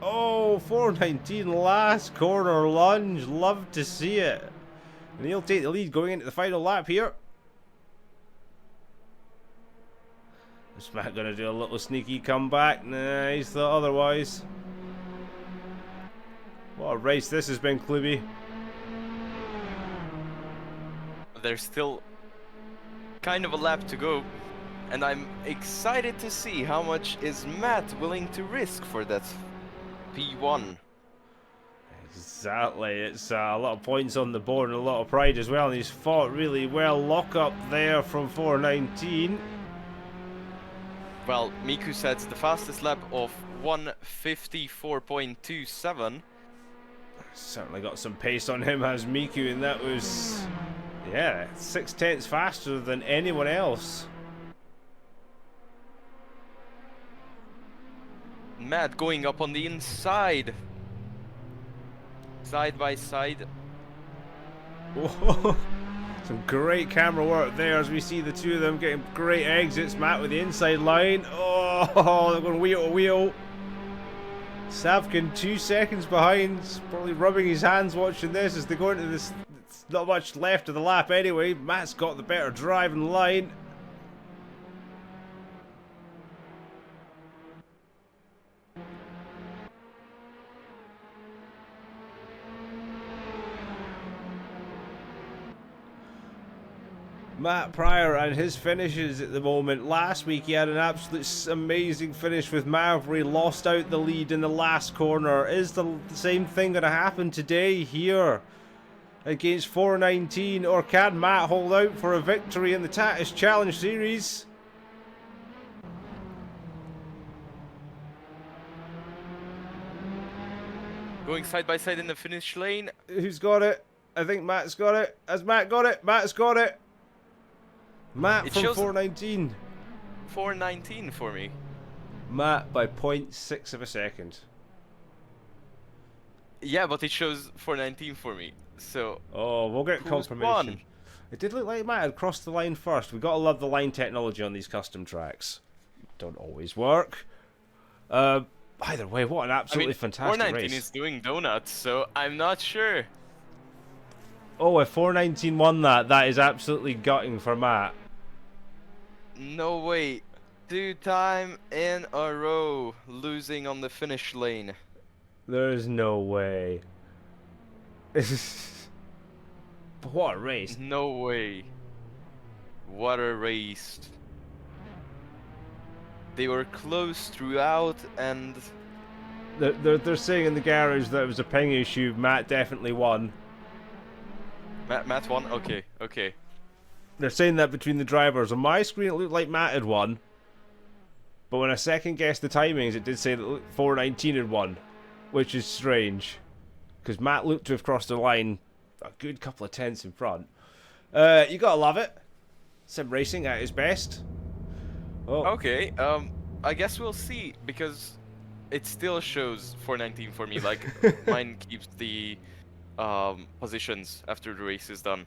Oh, 419 last corner lunge. Love to see it. And he'll take the lead going into the final lap here. Is Matt going to do a little sneaky comeback? Nah, he's thought otherwise. What a race this has been, Cluby. There's still kind of a lap to go, and I'm excited to see how much is Matt willing to risk for that P1. Exactly, it's a lot of points on the board and a lot of pride as well, and he's fought really well. Lock up there from 419. Well, Miku sets the fastest lap of 1:54.27. Certainly got some pace on him, has Miku, and that was, yeah, 6/10 faster than anyone else. Matt going up on the inside. Side by side. Whoa. Some great camera work there as we see the two of them getting great exits. Matt with the inside line. Oh, they're going wheel to wheel. Savkin 2 seconds behind, probably rubbing his hands watching this as they go into this. It's not much left of the lap anyway. Matt's got the better driving line. Matt Pryor and his finishes at the moment. Last week he had an absolute amazing finish with Mav where he lost out the lead in the last corner. Is the same thing going to happen today here against 419, or can Matt hold out for a victory in the Tatuus Challenge Series? Going side by side in the finish lane. Who's got it? I think Matt's got it. Has Matt got it? Matt's got it. Matt It from shows 419. 4:19 for me. Matt by 0.6 of a second. Yeah, but it shows 4:19 for me. So Oh, we'll get who's confirmation. won? It did look like Matt had crossed the line first. We've got to love the line technology on these custom tracks. Don't always work. Either way, what an absolutely fantastic 4:19 race. is doing donuts, so I'm not sure. Oh, if 419 won that, that is absolutely gutting for Matt. No way. 2 times in a row losing on the finish lane. There's no way. What a race. No way. What a race. They were close throughout, and They're saying in the garage that it was a ping issue. Matt definitely won. Matt won? Okay, okay. They're saying that between the drivers. On my screen, it looked like Matt had won. But when I second guessed the timings, it did say that 419 had won. Which is strange. Because Matt looked to have crossed the line a good couple of tenths in front. You gotta love it. Sim racing at its best. Oh. Okay, I guess we'll see, because it still shows 419 for me. Like, mine keeps the positions after the race is done.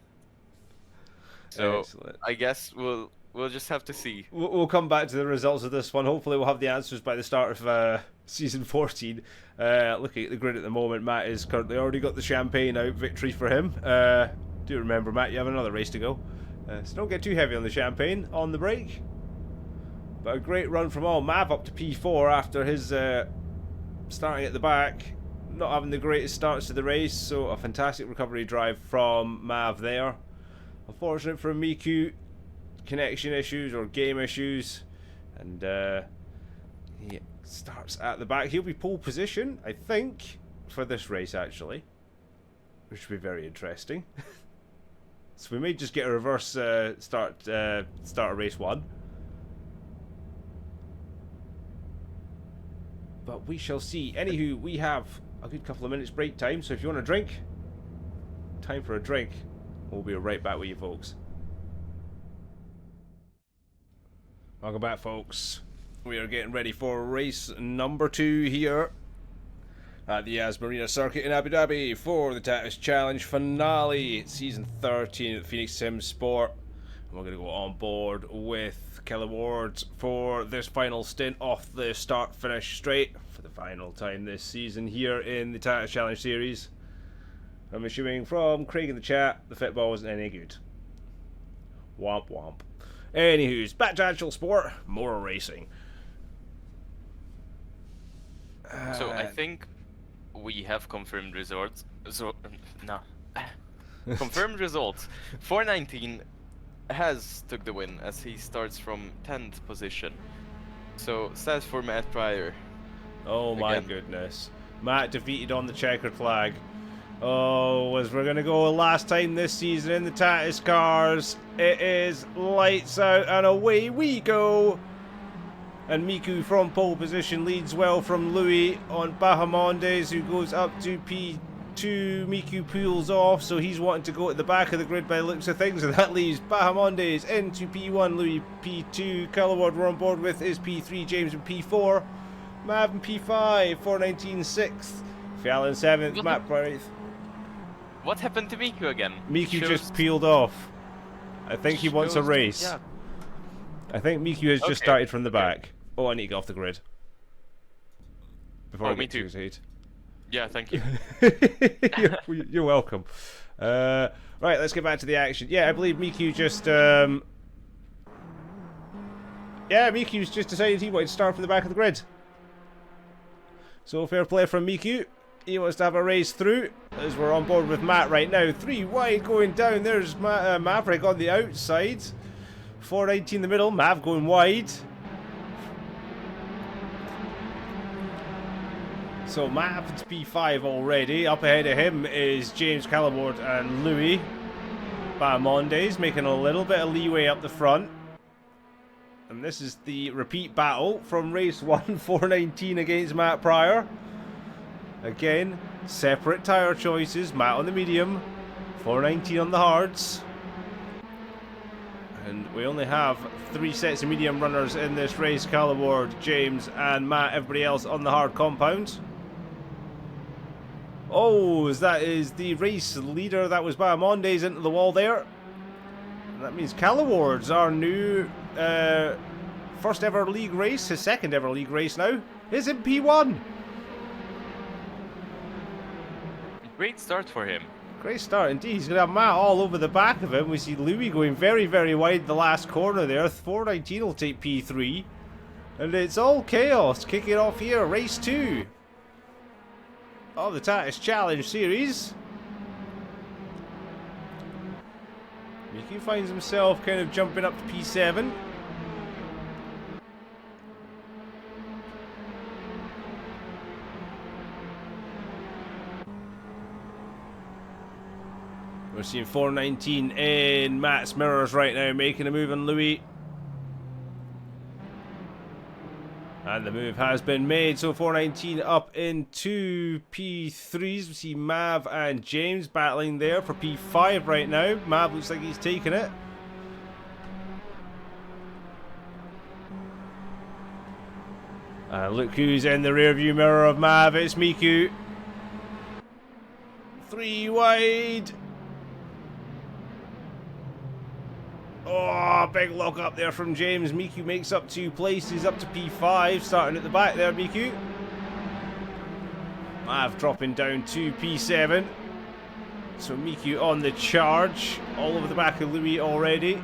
So Excellent. I guess we'll just have to see. We'll come back to the results of this one. Hopefully we'll have the answers by the start of season 14. Looking at the grid at the moment, Matt is currently already got the champagne out. Victory for him. Do remember, Matt, you have another race to go. So don't get too heavy on the champagne on the break. But a great run from all. Mav up to P4 after his starting at the back. Not having the greatest starts to the race, so a fantastic recovery drive from Mav there. Unfortunate for Miku, connection issues or game issues, and he starts at the back. He'll be pole position, I think, for this race actually, which will be very interesting. So we may just get a reverse start of race 1. But we shall see. Anywho, we have a good couple of minutes break time, so if you want a drink, time for a drink. We'll be right back with you folks. Welcome back, folks. We are getting ready for race number 2 here at the Marina circuit in Abu Dhabi for the Tatuus Challenge finale, season 13 at Phoenix Sim Sport. And we're going to go on board with Killer Wards for this final stint off the start-finish straight for the final time this season here in the Tatuus Challenge series. I'm assuming from Craig in the chat, the fitball wasn't any good. Womp womp. Anywho's, back to actual sport, Moza Racing. So I think we have confirmed results. No. Confirmed results. 419 has took the win as he starts from 10th position. So sad for Matt Pryor. Oh my goodness. Matt defeated on the checkered flag. Oh, as we're going to go last time this season in the Tatuus cars, it is lights out and away we go. And Miku from pole position leads well from Louis on Bahamondes, who goes up to P2. Miku pulls off, so he's wanting to go at the back of the grid by the looks of things, and that leaves Bahamondes into P1, Louis P2, Callaward we're on board with is P3, James in P4, Mav in P5, 419 6th, Fallon 7th, Matt Pryor 8th. What happened to Miku again? Miku just peeled off. I think he wants a race. Yeah. I think Miku has just started from the back. Oh, I need to get off the grid. Before I me get too too. excited. Yeah, thank you. You're welcome. Right, let's get back to the action. Yeah, I believe Miku just... Yeah, Miku's just decided he wanted to start from the back of the grid. So fair play from Miku. He wants to have a race through, as we're on board with Matt right now. 3 wide going down. There's Maverick on the outside. 419 in the middle. Mav going wide. So Mav to P5 already. Up ahead of him is James Callaward and Louis Bahamondes, making a little bit of leeway up the front. And this is the repeat battle from race 1, 419 against Matt Pryor. Again, separate tyre choices. Matt on the medium, 419 on the hards. And we only have 3 sets of medium runners in this race. Callaward, James and Matt, everybody else on the hard compound. Oh, that is the race leader. That was Bahamondes into the wall there. And that means Callaward's our new first ever league race, his second ever league race now, is in P1. Great start for him. Great start indeed. He's going to have Matt all over the back of him. We see Louis going very, very wide the last corner there. 419 will take P3. And it's all chaos. Kicking off here, race 2 of the Tatuus Challenge Series. Miku finds himself kind of jumping up to P7. We're seeing 419 in Matt's mirrors right now, making a move on Louis. And the move has been made, so 419 up into P3s. We see Mav and James battling there for P5 right now. Mav looks like he's taking it. And look who's in the rearview mirror of Mav, it's Miku. 3 wide. Oh, big lock up there from James. Miku makes up 2 places, up to P5, starting at the back there, Miku. Mav dropping down to P7. So Miku on the charge, all over the back of Louis already.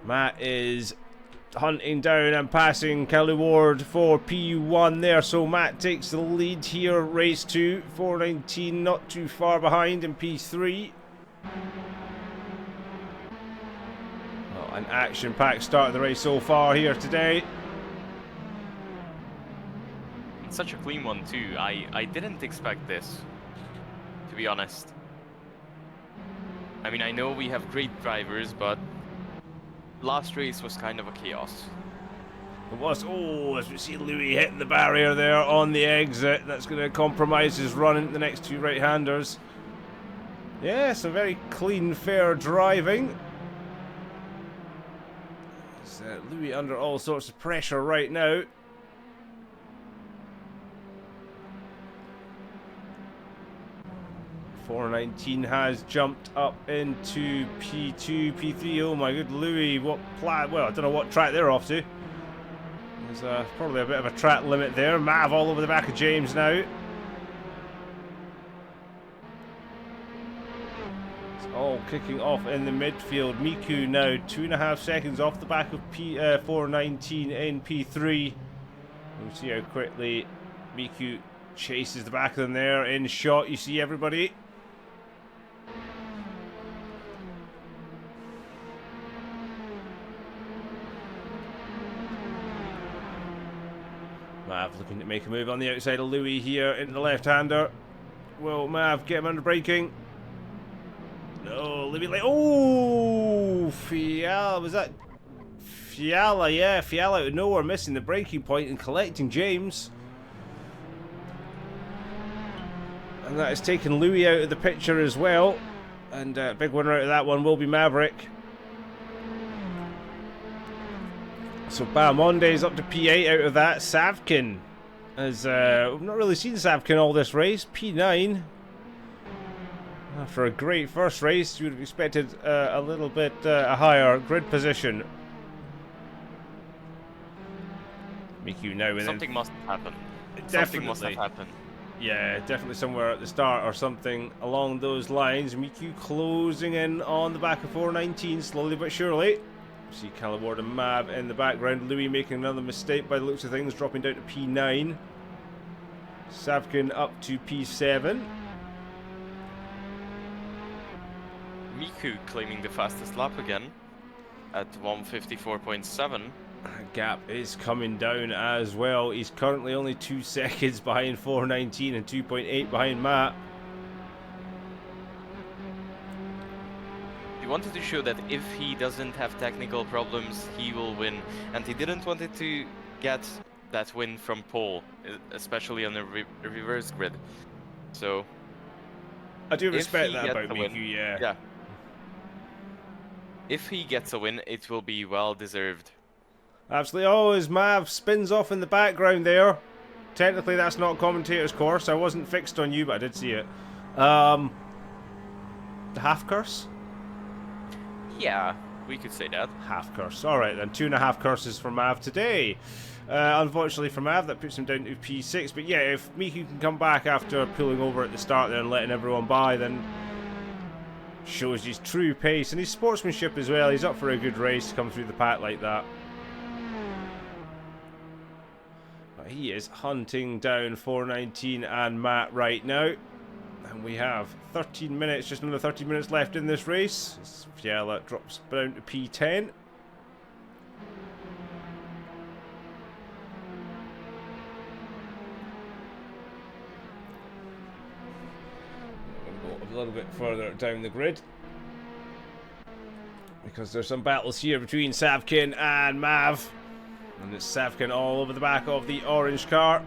Matt is hunting down and passing Callaward for P1 there, so Matt takes the lead here, race 2. 419 not too far behind in P3. An action-packed start of the race so far here today. It's such a clean one too. I didn't expect this, to be honest. I mean, I know we have great drivers, but last race was kind of a chaos. It was. Oh, as we see Louis hitting the barrier there on the exit. That's going to compromise his run into the next 2 right-handers. Yeah, some very clean, fair driving. Louis under all sorts of pressure right now. .419 has jumped up into P2, P3. Oh my good, Louis, what plan? Well, I don't know what track they're off to. There's probably a bit of a track limit there. Mav all over the back of James now. It's all kicking off in the midfield. Miku now 2.5 seconds off the back of 419 in P3. We'll see how quickly Miku chases the back of them there. In shot, you see everybody. Mav looking to make a move on the outside of Louis here into the left-hander. Will Mav get him under braking? No, Louis like, oh, Fiala, was that Fiala? Yeah, Fiala out of nowhere, missing the braking point and collecting James. And that has taken Louis out of the picture as well. And big winner out of that one will be Maverick. So Bahamonde's up to P8 out of that. Savkin has, we've not really seen Savkin all this race. P9. After a great first race, you would have expected a little bit a higher grid position. Miku now within. Something must happen. Definitely. Something must have happened. Yeah, definitely somewhere at the start or something along those lines. Miku closing in on the back of 419, slowly but surely. See Calaward and Mav in the background. Louis making another mistake by the looks of things, dropping down to P9. Savkin up to P7. Miku claiming the fastest lap again at 154.7. Gap is coming down as well. He's currently only 2 seconds behind 419 and 2.8 behind Matt. He wanted to show that if he doesn't have technical problems, he will win. And he didn't want it to get that win from pole, especially on the reverse grid. So I do respect that about Miku, yeah. Yeah. If he gets a win, it will be well deserved. Absolutely. Oh, as Mav spins off in the background there. Technically, that's not commentator's course. I wasn't fixed on you, but I did see it. The half curse? Yeah, we could say that. Half curse. Alright then, 2.5 curses for Mav today. Unfortunately for Mav, that puts him down to P6. But yeah, if Miku can come back after pulling over at the start there and letting everyone by, then shows his true pace and his sportsmanship as well. He's up for a good race to come through the pack like that. But he is hunting down 419 and Matt right now. And we have 13 minutes, just under 13 minutes left in this race. Fiala drops down to P10. We're going to go a little bit further down the grid, because there's some battles here between Savkin and Mav. And it's Savkin all over the back of the orange car.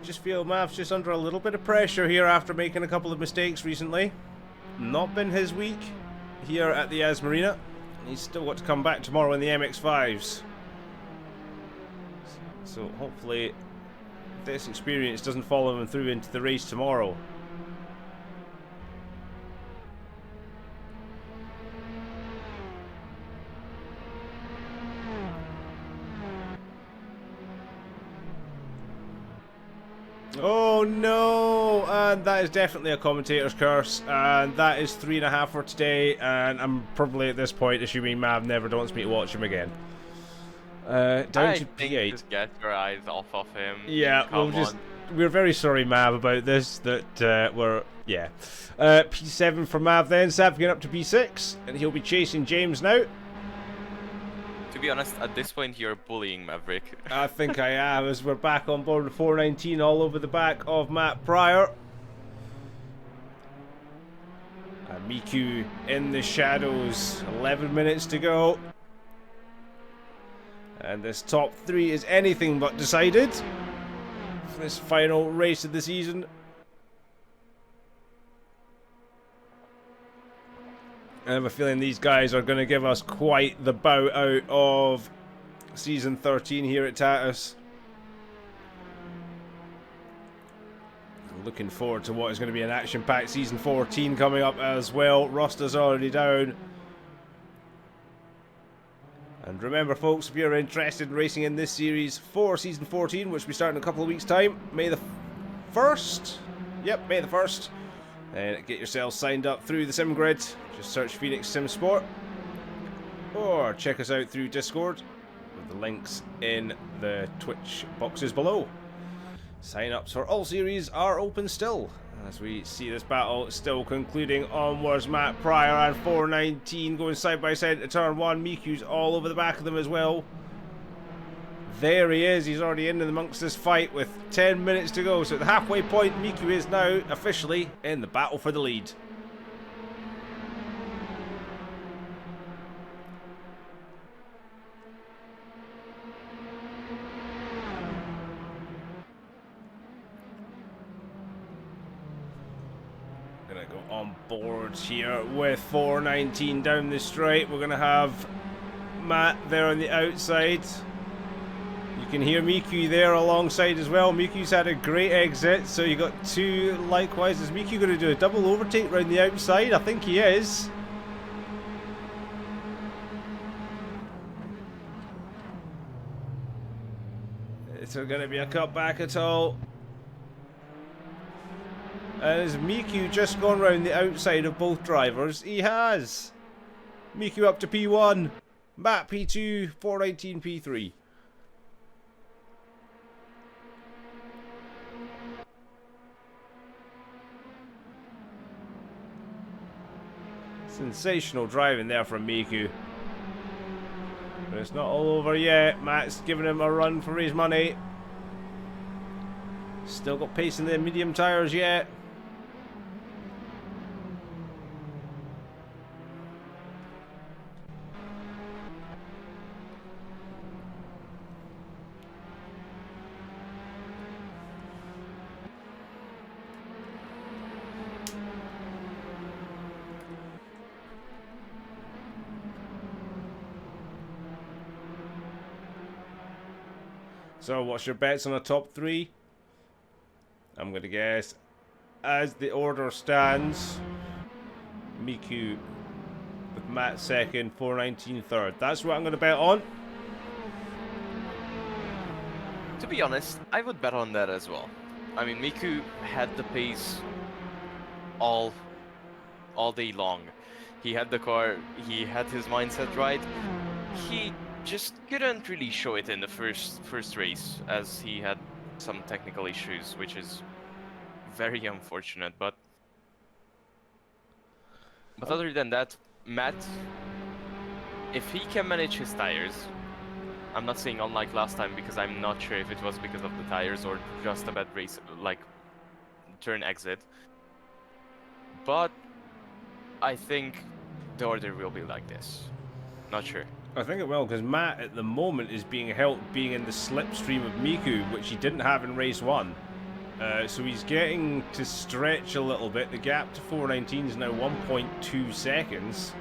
Just feel Mav's just under a little bit of pressure here after making a couple of mistakes recently. Not been his week here at the Marina. He's still got to come back tomorrow in the MX-5s. So hopefully this experience doesn't follow him through into the race tomorrow. Oh no! And that is definitely a commentator's curse, and that is 3.5 for today, and I'm probably at this point assuming Mav never wants me to watch him again. Down to P8. Just get your eyes off of him. Yeah, we're very sorry, Mav, about this. P7 for Mav then. Savkin up to P6, and he'll be chasing James now. To be honest, at this point you're bullying Maverick. I think I am, as we're back on board with 419 all over the back of Matt Pryor. And Miku in the shadows. 11 minutes to go. And this top 3 is anything but decided for this final race of the season. I have a feeling these guys are going to give us quite the bout out of Season 13 here at Tatuus. I'm looking forward to what is going to be an action-packed Season 14 coming up as well. Roster's already down. And remember, folks, if you're interested in racing in this series for Season 14, which will be starting in a couple of weeks' time, May the 1st. Yep, May the 1st. And get yourselves signed up through the Sim Grid. Just search Phoenix Sim Sport. Or check us out through Discord, with the links in the Twitch boxes below. Sign-ups for all series are open still, as we see this battle still concluding onwards. Matt Pryor and 419 going side by side to turn 1. Miku's all over the back of them as well. There he is, he's already in amongst this fight with 10 minutes to go. So at the halfway point, Miku is now officially in the battle for the lead. On board here with 419 down the straight. We're going to have Matt there on the outside. You can hear Miku there alongside as well. Miku's had a great exit, so you got two likewise. Is Miku going to do a double overtake round the outside? I think he is. Is there going to be a cutback at all? And has Miku just gone round the outside of both drivers? He has! Miku up to P1, Matt P2, 419 P3. Sensational driving there from Miku. But it's not all over yet. Matt's giving him a run for his money. Still got pace in the medium tyres yet. So what's your bets on the top three? I'm going to guess, as the order stands, Miku with Matt second, 419 third. That's what I'm going to bet on. To be honest, I would bet on that as well. I mean, Miku had the pace all day long. He had the car, he had his mindset right. He just couldn't really show it in the first race, as he had some technical issues, which is very unfortunate. But other than that, Matt, if he can manage his tires, I'm not saying unlike last time, because I'm not sure if it was because of the tires or just a bad race, like turn exit, but I think the order will be like this. Not sure. I think it will, because Matt at the moment is being helped being in the slipstream of Miku, which he didn't have in race 1. So he's getting to stretch a little bit. The gap to 419 is now 1.2 seconds.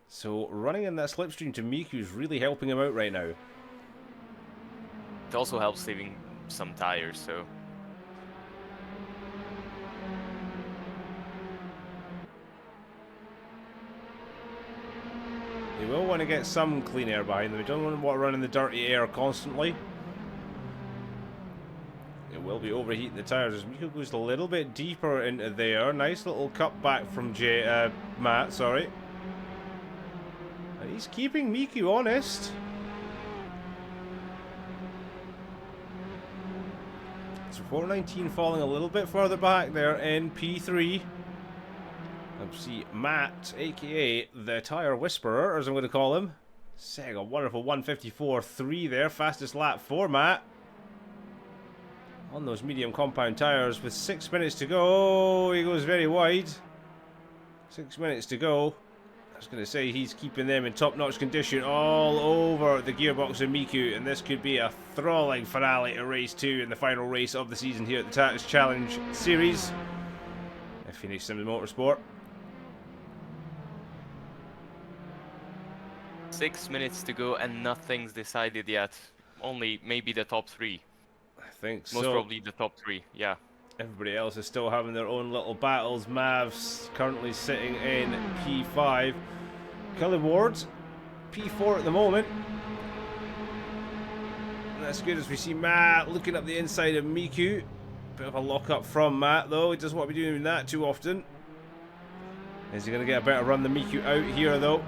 So running in that slipstream to Miku is really helping him out right now. It also helps saving some tires, so... They will want to get some clean air behind them. They don't want to run in the dirty air constantly. It will be overheating the tyres as Miku goes a little bit deeper into there. Nice little cutback from Matt, sorry. And he's keeping Miku honest. So 419 falling a little bit further back there in P3. See Matt, aka the Tyre Whisperer, as I'm going to call him, setting a wonderful 154.3 there, fastest lap for Matt on those medium compound tyres with 6 minutes to go. He goes very wide. 6 minutes to go. I was going to say he's keeping them in top-notch condition all over the gearbox of Miku, and this could be a thrilling finale to race 2 in the final race of the season here at the Tatuus Challenge Series at Phoenix Sim Motorsport. 6 minutes to go and nothing's decided yet. Only maybe the top 3. I think so. Most probably the top 3, yeah. Everybody else is still having their own little battles. Mavs currently sitting in P5. Kelly Ward P4 at the moment. And that's good as we see Matt looking up the inside of Miku. Bit of a lock up from Matt though. He doesn't want to be doing that too often. Is he going to get a better run than Miku out here though?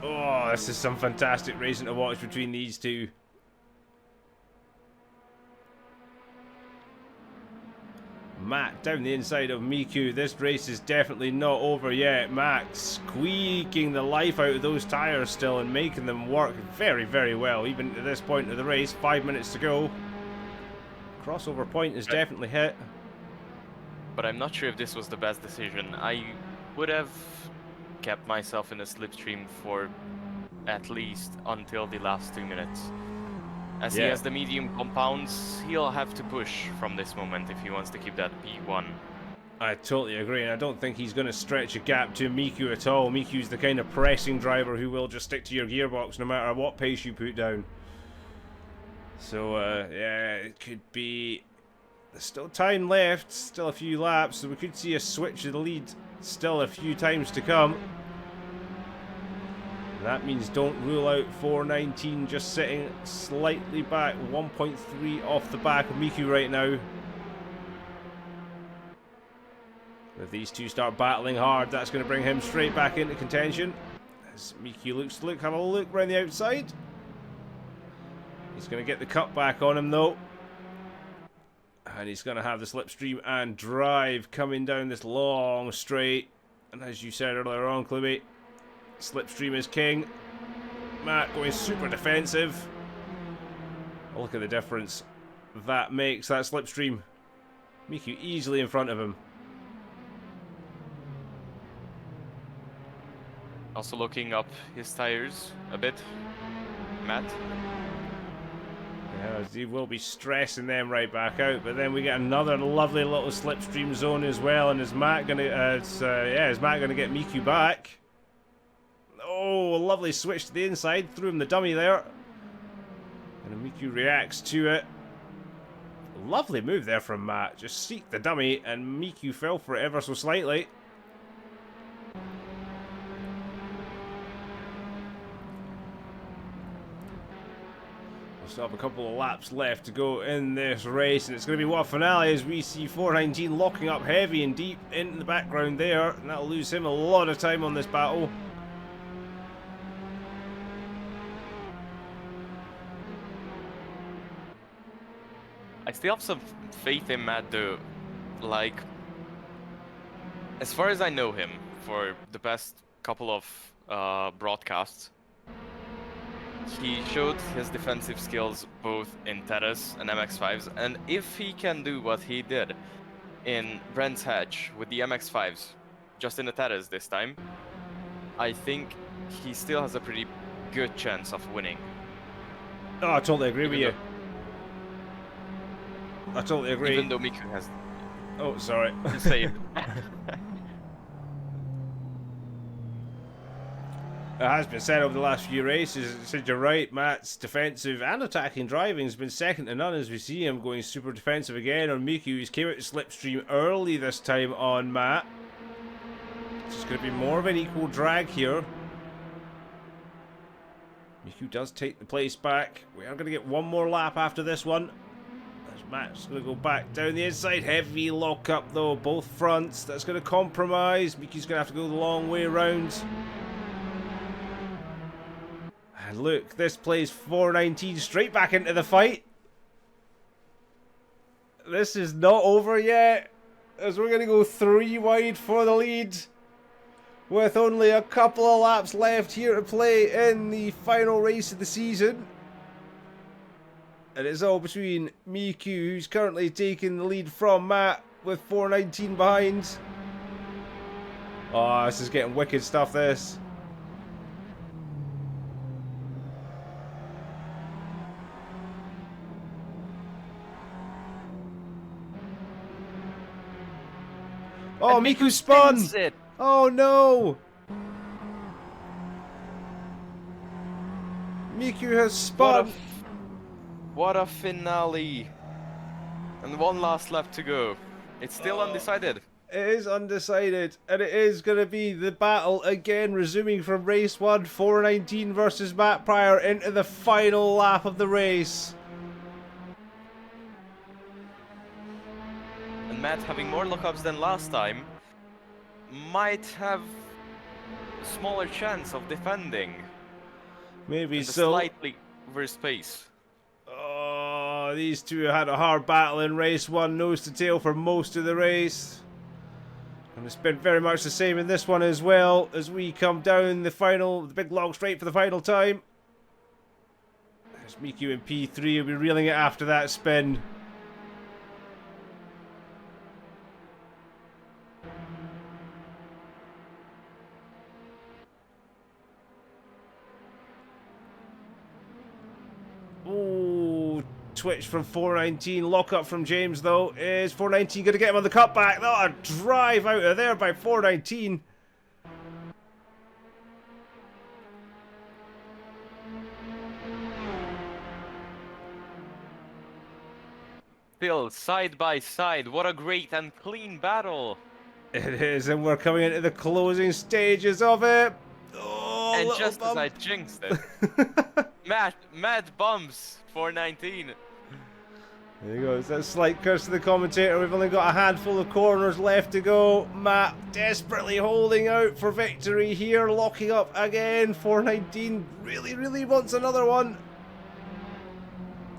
Oh, this is some fantastic racing to watch between these two. Matt down the inside of Miku. This race is definitely not over yet. Matt squeaking the life out of those tyres still and making them work very, very well. Even at this point of the race, 5 minutes to go. Crossover point is definitely hit. But I'm not sure if this was the best decision. I would have kept myself in a slipstream for at least until the last 2 minutes. As he has the medium compounds, he'll have to push from this moment if he wants to keep that P1. I totally agree, and I don't think he's going to stretch a gap to Miku at all. Miku's the kind of pressing driver who will just stick to your gearbox no matter what pace you put down. So, yeah, it could be... There's still time left, still a few laps, so we could see a switch of the lead still a few times to come. That means don't rule out 419 just sitting slightly back, 1.3 off the back of Miku right now. If these two start battling hard, that's going to bring him straight back into contention. As Miku looks to have a look around the outside. He's going to get the cut back on him though. And he's going to have the slipstream and drive coming down this long straight. And as you said earlier on, Clubby, slipstream is king. Matt going super defensive. Look at the difference that makes, that slipstream. Miku easily in front of him. Also looking up his tires a bit, Matt. Yeah, he will be stressing them right back out, but then we get another lovely little slipstream zone as well. And is Matt gonna, is Matt gonna get Miku back? Oh, a lovely switch to the inside, threw him the dummy there, and Miku reacts to it. Lovely move there from Matt. Just seeked the dummy, and Miku fell for it ever so slightly. Still have a couple of laps left to go in this race, and it's going to be what a finale as we see 419 locking up heavy and deep in the background there, and that'll lose him a lot of time on this battle. I still have some faith in Matt though. Like, as far as I know him, for the past couple of broadcasts, he showed his defensive skills both in Tatuus and MX-5s, and if he can do what he did in Brands Hatch with the MX-5s, just in the Tatuus this time, I think he still has a pretty good chance of winning. Oh, I totally agree with you. I totally agree. Even though Miku has... Oh, sorry. To say it. It has been said over the last few races. It said you're right, Matt's defensive and attacking driving has been second to none as we see him going super defensive again on Miku. He's came out to slipstream early this time on Matt. It's just going to be more of an equal drag here. Miku does take the place back. We are going to get one more lap after this one. As Matt's going to go back down the inside. Heavy lock up though, both fronts. That's going to compromise. Miku's going to have to go the long way around. And look, this plays 419 straight back into the fight. This is not over yet, as we're going to go 3 wide for the lead, with only a couple of laps left here to play in the final race of the season. And it's all between Miku, who's currently taking the lead from Matt, with 419 behind. Oh, this is getting wicked stuff, this. Oh, Miku spun! Oh no! Miku has spun! What a finale! And one last lap to go. It's still undecided. It is undecided, and it is going to be the battle again, resuming from race 1, 419 versus Matt Pryor into the final lap of the race. And Matt, having more lockups than last time, might have a smaller chance of defending. Maybe in so. Slightly worse pace. Oh, these two had a hard battle in race 1, nose to tail for most of the race. And it's been very much the same in this one as well, as we come down the big long straight for the final time. There's Miku in P3, will be reeling it after that spin. Ooh, twitch from 419. Lock up from James, though. Is 419 going to get him on the cutback? Oh, a drive out of there by 419. Still, side by side, what a great and clean battle. It is, and we're coming into the closing stages of it. Oh, And little just as bump. I jinxed it, Matt bumps 419. There you go. It's that slight curse to the commentator. We've only got a handful of corners left to go. Matt desperately holding out for victory here. Locking up again. 419 really wants another one.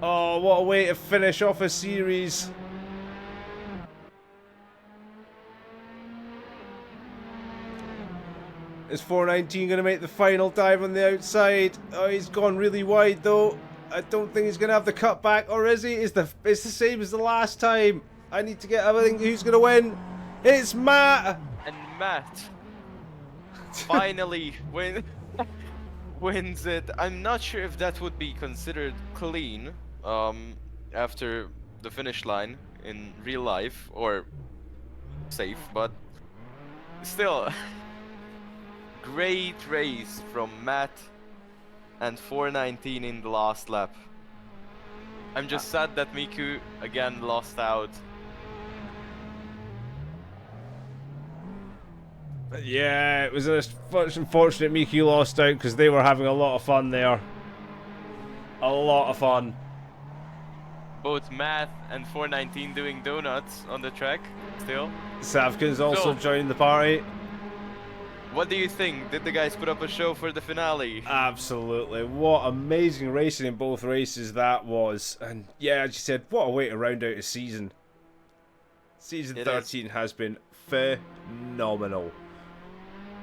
Oh, what a way to finish off a series. Is 419 going to make the final dive on the outside? Oh, he's gone really wide though. I don't think he's going to have the cutback, or is he? It's the same as the last time. I need to get everything. Who's going to win? It's Matt! And Matt finally wins it. I'm not sure if that would be considered clean after the finish line in real life, or safe, but still. Great race from Matt and 419 in the last lap. I'm just sad that Miku again lost out. Yeah, it was unfortunate Miku lost out because they were having a lot of fun there. A lot of fun. Both Matt and 419 doing donuts on the track still. Savkin's also So- joining the party. What do you think? Did the guys put up a show for the finale? Absolutely. What amazing racing in both races that was. And yeah, as you said, what a way to round out a season. Season It 13 has been phenomenal.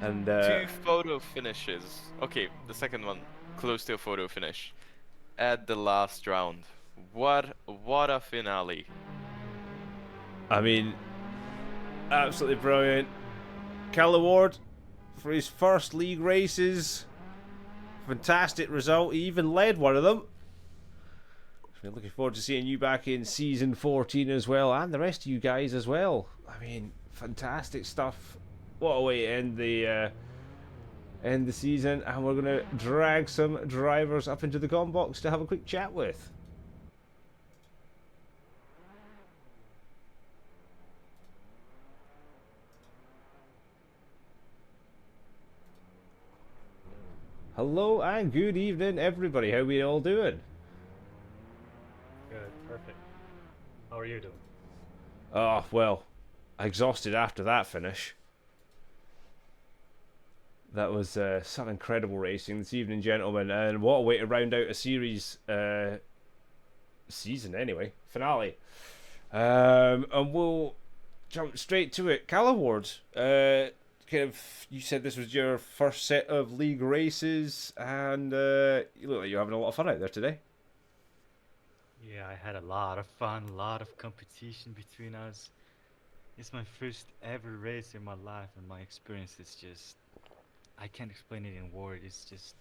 And Two photo finishes. Okay, the second one close to a photo finish at the last round. What a finale. I mean, absolutely brilliant. Cal Award for his first league races. Fantastic result. He even led one of them. We're looking forward to seeing you back in season 14 as well, and the rest of you guys as well. I mean, fantastic stuff. What a way to end the season, and we're going to drag some drivers up into the com box to have a quick chat with. Hello and good evening, everybody. How are we all doing? Good, perfect. How are you doing? Oh, well, exhausted after that finish. That was some incredible racing this evening, gentlemen, and what a way to round out a series, season anyway, finale. And we'll jump straight to it. Cal Awards, you said this was your first set of league races, and you look like you're having a lot of fun out there today. Yeah, I had a lot of fun, a lot of competition between us. It's my first ever race in my life, and my experience is just, I can't explain it in words. It's just,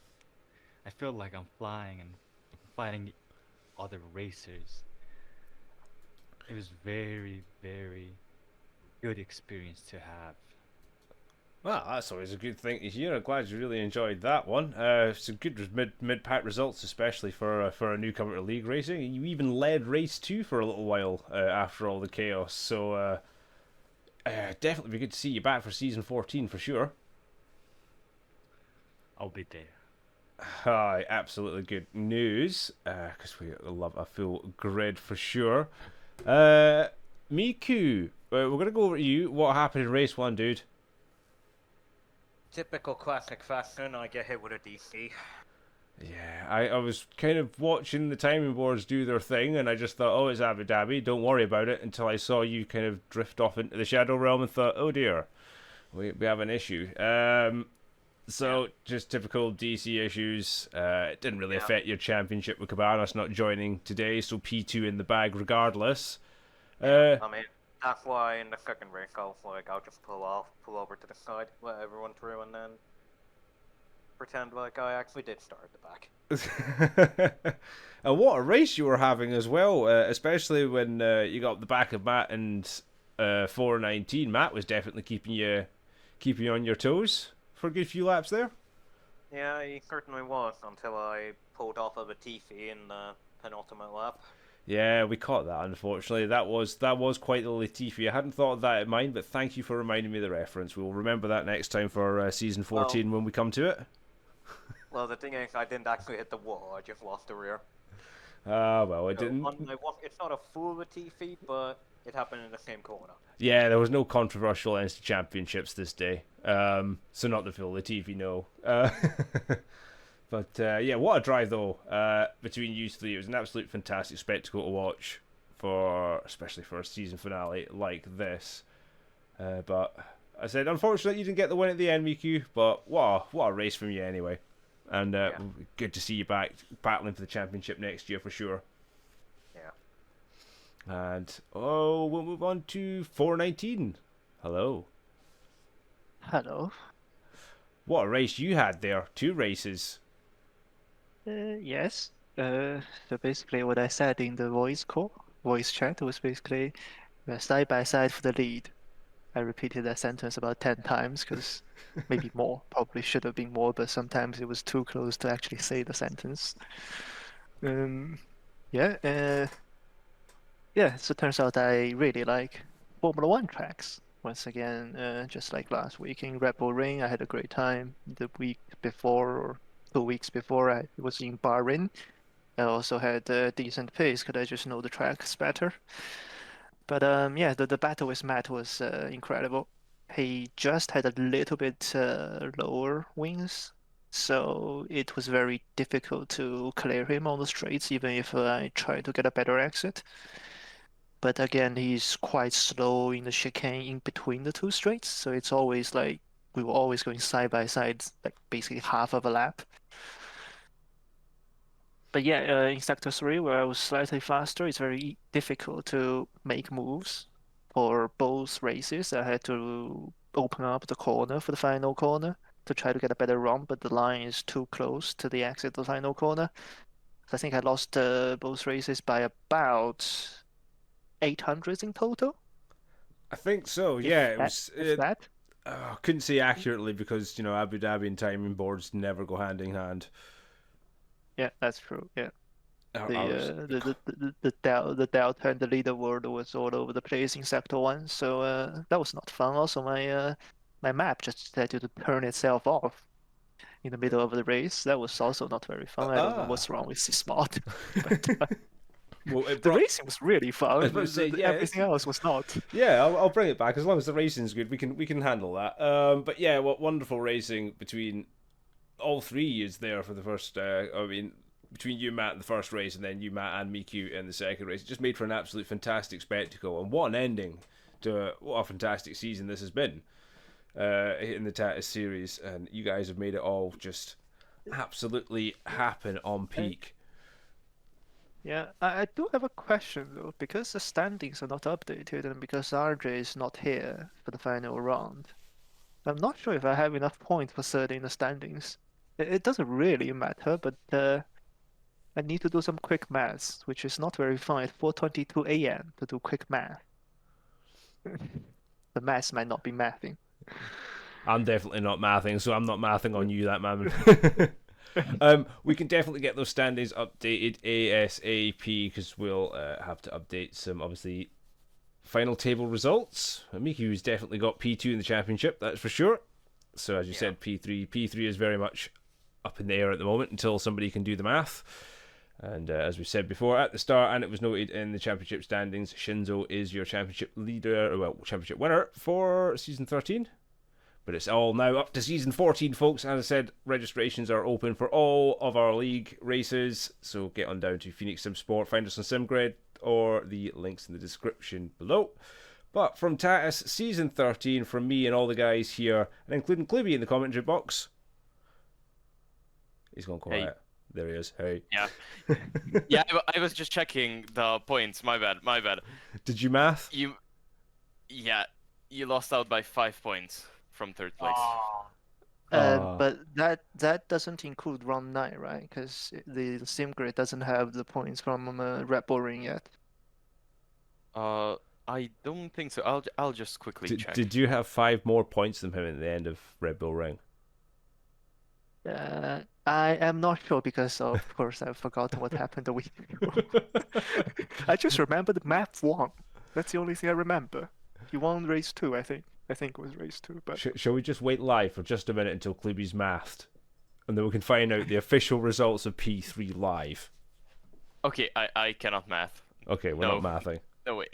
I feel like I'm flying and fighting other racers. It was very good experience to have. Well, that's always a good thing to hear. I'm glad you really enjoyed that one. Some good mid-pack results, especially for a newcomer to league racing. You even led race 2 for a little while after all the chaos. So definitely be good to see you back for season 14 for sure. I'll be there. Hi, absolutely good news. Because we love a full grid for sure. Miku, we're gonna go over to you. What happened in race 1, dude? Typical classic fashion, I get hit with a DC. Yeah, I was kind of watching the timing boards do their thing, and I just thought, oh, it's Abu Dhabi, don't worry about it, until I saw you kind of drift off into the Shadow Realm and thought, oh dear, we have an issue. So, just typical DC issues. It didn't really affect your championship with Cabanas not joining today, so P2 in the bag regardless. I mean, that's why in the second race I was like, I'll just pull over to the side, let everyone through, and then pretend like I actually did start at the back. And what a race you were having as well, especially when you got up the back of Matt and 419. Matt was definitely keeping you on your toes for a good few laps there. Yeah, he certainly was, until I pulled off of a Tiffy in the penultimate lap. Yeah, we caught that, unfortunately. That was quite the Latifi. I hadn't thought of that in mind, but thank you for reminding me of the reference. We'll remember that next time for season 14 when we come to it. Well, the thing is, I didn't actually hit the wall, I just lost the rear. Well, it didn't. It's not a full Latifi, but it happened in the same corner. Yeah, there was no controversial ends to championships this day. So not the full Latifi, no. But yeah, what a drive though between you three. It was an absolute fantastic spectacle to watch, especially for a season finale like this. But I said, unfortunately, you didn't get the win at the end, Miku. But what a race from you anyway. And good to see you back battling for the championship next year for sure. Yeah. And we'll move on to 419. Hello. Hello. What a race you had there. 2 races. Yes. So basically, what I said in the voice chat was basically we're side by side for the lead. I repeated that sentence about 10 times because maybe more. Probably should have been more, but sometimes it was too close to actually say the sentence. Yeah. So it turns out I really like Formula One tracks. Once again, just like last week in Red Bull Ring, I had a great time. The week before, or 2 weeks before, I was in Bahrain. I also had a decent pace because I just know the tracks better. But yeah, the battle with Matt was incredible. He just had a little bit lower wings, so it was very difficult to clear him on the straights, even if I tried to get a better exit. But again, he's quite slow in the chicane in between the 2 straights, so it's always like we were always going side by side, like basically half of a lap. But yeah, in Sector 3, where I was slightly faster, it's very difficult to make moves for both races. I had to open up the corner for the final corner to try to get a better run, but the line is too close to the exit of the final corner. So I think I lost both races by about 800 in total. I think so. Yeah, it was. That. I couldn't say accurately because Abu Dhabi and timing boards never go hand in hand. Yeah, that's true. Yeah. The The delta and the leaderboard was all over the place in Sector 1, so that was not fun. Also, my map just decided to turn itself off in the middle of the race. That was also not very fun. I don't know what's wrong with this mod. But, well, the racing was really fun. Everything else was not. Yeah, I'll bring it back as long as the racing's good. We can handle that. But yeah, what wonderful racing between all 3 is there for the first. Between you, Matt, in the first race, and then you, Matt, and Miku in the second race, it just made for an absolute fantastic spectacle. And what an ending to what a fantastic season this has been in the Tatuus series. And you guys have made it all just absolutely happen on peak. Yeah, I do have a question though, because the standings are not updated and because RJ is not here for the final round. I'm not sure if I have enough points for third in the standings. It doesn't really matter, but I need to do some quick maths, which is not very fun at 4:22 a.m. to do quick math. The maths might not be mathing. I'm definitely not mathing, so I'm not mathing on you, that man. We can definitely get those standings updated ASAP because we'll have to update some, obviously, final table results. Miku's definitely got P2 in the championship, that's for sure. So as you said, P3 is very much up in the air at the moment until somebody can do the math. And as we said before at the start, and it was noted in the championship standings, Shinzo is your championship leader, well, championship winner for season 13. But it's all now up to season 14, folks. As I said, registrations are open for all of our league races. So get on down to Phoenix Sim Sport, find us on SimGrid, or the links in the description below. But from Tatuus, season 13, from me and all the guys here, and including Clubby in the commentary box. He's gone quiet. Hey. There he is. Hey. Yeah. Yeah, I was just checking the points. My bad. Did you math? Yeah, you lost out by 5 points from third place. But that doesn't include round 9, right? Because the SimGrid doesn't have the points from Red Bull Ring yet. I don't think so. I'll just quickly check. Did you have 5 more points than him at the end of Red Bull Ring? I am not sure because, of course, I've forgotten what happened a week ago. I just remember the map won. That's the only thing I remember. He won race 2, I think. I think it was race 2. But shall we just wait live for just a minute until Clubby's mathed, and then we can find out the official results of P3 live? Okay, I cannot math. Okay, we're not mathing. No way.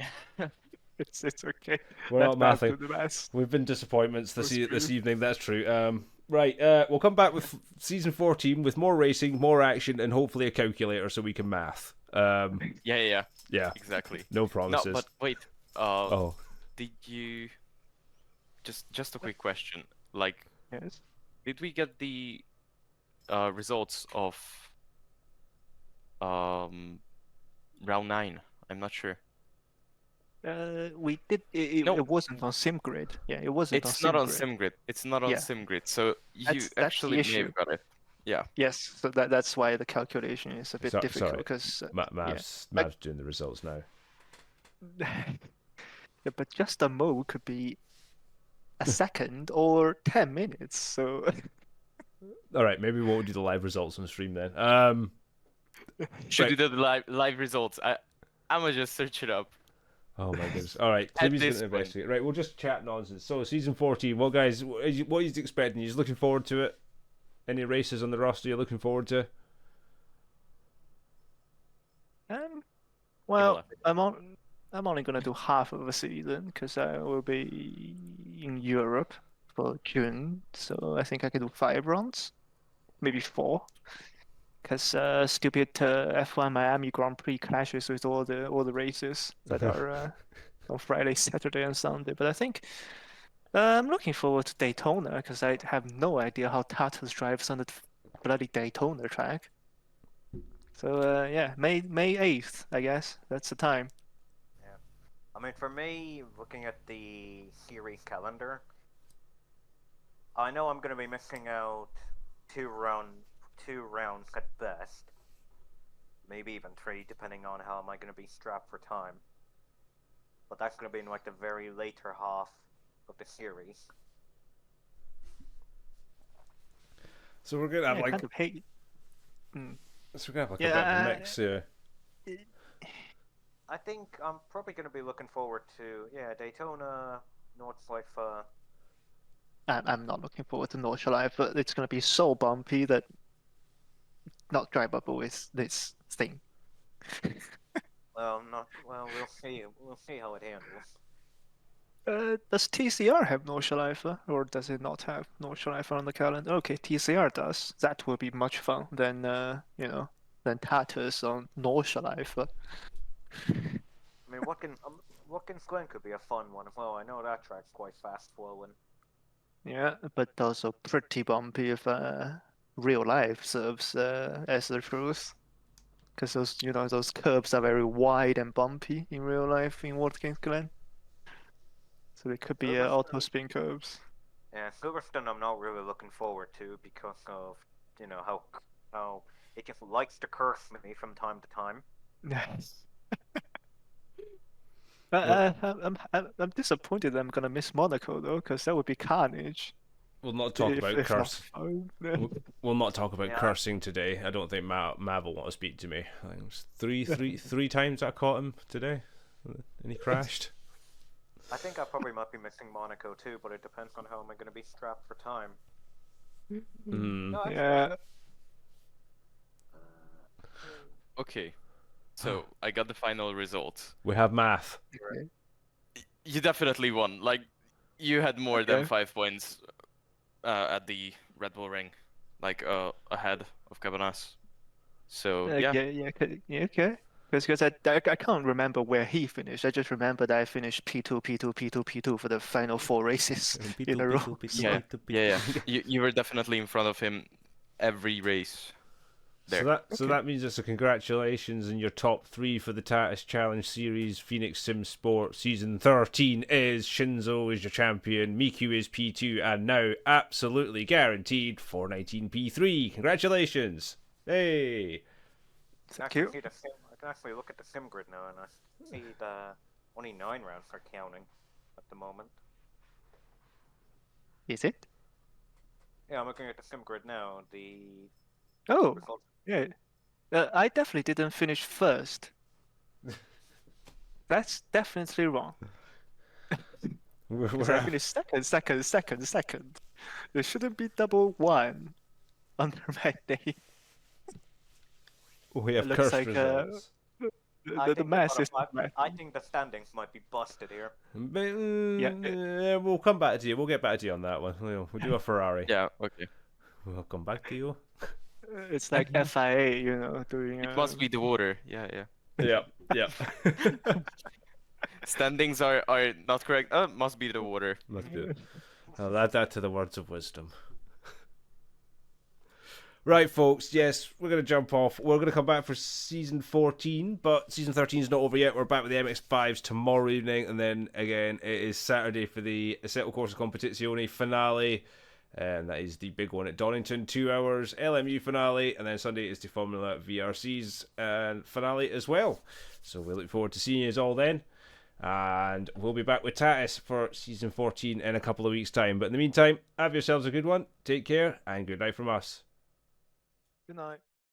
It's okay. We're not mathing. We've been disappointments this evening. That's true. Right, we'll come back with season 14 with more racing, more action, and hopefully a calculator so we can math. Yeah. Exactly. No promises. No, but wait. Did you? Just a quick question. Like, yes. Did we get the results of round 9? I'm not sure. We did. It wasn't on SimGrid. Yeah, it wasn't. It's not on SimGrid. It's not on SimGrid. So you actually may have got it. Yeah. Yes. So that's why the calculation is a bit difficult because Mav's doing the results now. Yeah, but just a mode could be a second or 10 minutes. So. All right, maybe we won't do the live results on stream then. Should do the live results. I'm gonna just search it up. Oh my goodness! All right, Timmy's going to investigate. Right, we'll just chat nonsense. So, season 14. Well, guys, what are you expecting? You're looking forward to it? Any races on the roster you're looking forward to? Well, I'm only going to do half of the season because I will be in Europe for June. So I think I can do 5 rounds, maybe 4. Because stupid F1 Miami Grand Prix clashes with all the races that are on Friday, Saturday, and Sunday. But I think I'm looking forward to Daytona because I have no idea how Tatuus drives on the bloody Daytona track. So yeah, May 8th, I guess that's the time. Yeah, I mean for me, looking at the series calendar, I know I'm going to be missing out 2 rounds at best, maybe even 3 depending on how am I going to be strapped for time, but that's going to be in like the very later half of the series. So we're gonna have like a bit of a mix. I think I'm probably going to be looking forward to Daytona, Nordschleife. I'm not looking forward to Nordschleife, but it's going to be so bumpy that not drivable with this thing. We'll see. We'll see how it handles. Does TCR have Nordschleife, or does it not have Nordschleife on the calendar? Okay, TCR does. That will be much fun than than Tatuus on Nordschleife. I mean, Watkins Glen could be a fun one. Well, I know that track's quite fast flowing. Yeah, but also pretty bumpy if real life serves as the truth. Because those curves are very wide and bumpy in real life in Watkins Glen. So they could be auto spin curves. Yeah, Silverstone I'm not really looking forward to because of how it just likes to curse me from time to time. Yes. I'm disappointed I'm gonna miss Monaco though, because that would be carnage. We'll not talk about curse. We'll not talk about cursing today. I don't think Mav will want to speak to me. I think it was three times I caught him today, and he crashed. I think I probably might be missing Monaco too, but it depends on how am I going to be strapped for time. Hmm. No, actually, Yeah. Okay, so I got the final result. We have math. Okay. You definitely won. Like, you had more than Okay. 5 points at the Red Bull Ring, like ahead of Cabanas. So yeah, Okay, yeah, okay. Because I can't remember where he finished. I just remember that I finished P2, P2, P2, P2 for the final 4 races in a row. yeah, yeah. You were definitely in front of him every race. There. So that means it's a congratulations, and your top 3 for the Tatuus Challenge Series Phoenix Sim Sport Season 13 is Shinzo is your champion, Miku is P2, and now absolutely guaranteed 419 P3. Congratulations! Hey! Thank you. I can actually look at the sim grid now, and I see the only 9 rounds are counting at the moment. Is it? Yeah, I'm looking at the sim grid now. The Oh, results. yeah. I definitely didn't finish first. That's definitely wrong. Because I finished second. There shouldn't be double 1 on the right day. We have It looks cursed like, results. The math is I think the standings might be busted here. But, Yeah, we'll come back to you. We'll get back to you on that one. We'll do a Ferrari. Yeah, okay. We'll come back to you. it's like FIA, you know, doing. It must be the water. Yeah, yeah. Yep, yep. Standings are not correct. Must be the water. Let's do it. I'll add that to the words of wisdom. Right, folks, yes, we're going to jump off. We're going to come back for Season 14, but Season 13 is not over yet. We're back with the MX-5s tomorrow evening, and then, again, it is Saturday for the Asetek Corsa Competizione finale, and that is the big one at Donington, 2 hours, LMU finale, and then Sunday is the Formula VRC's finale as well. So we look forward to seeing you all then. And we'll be back with Tatuus for Season 14 in a couple of weeks' time. But in the meantime, have yourselves a good one, take care, and good night from us. Good night.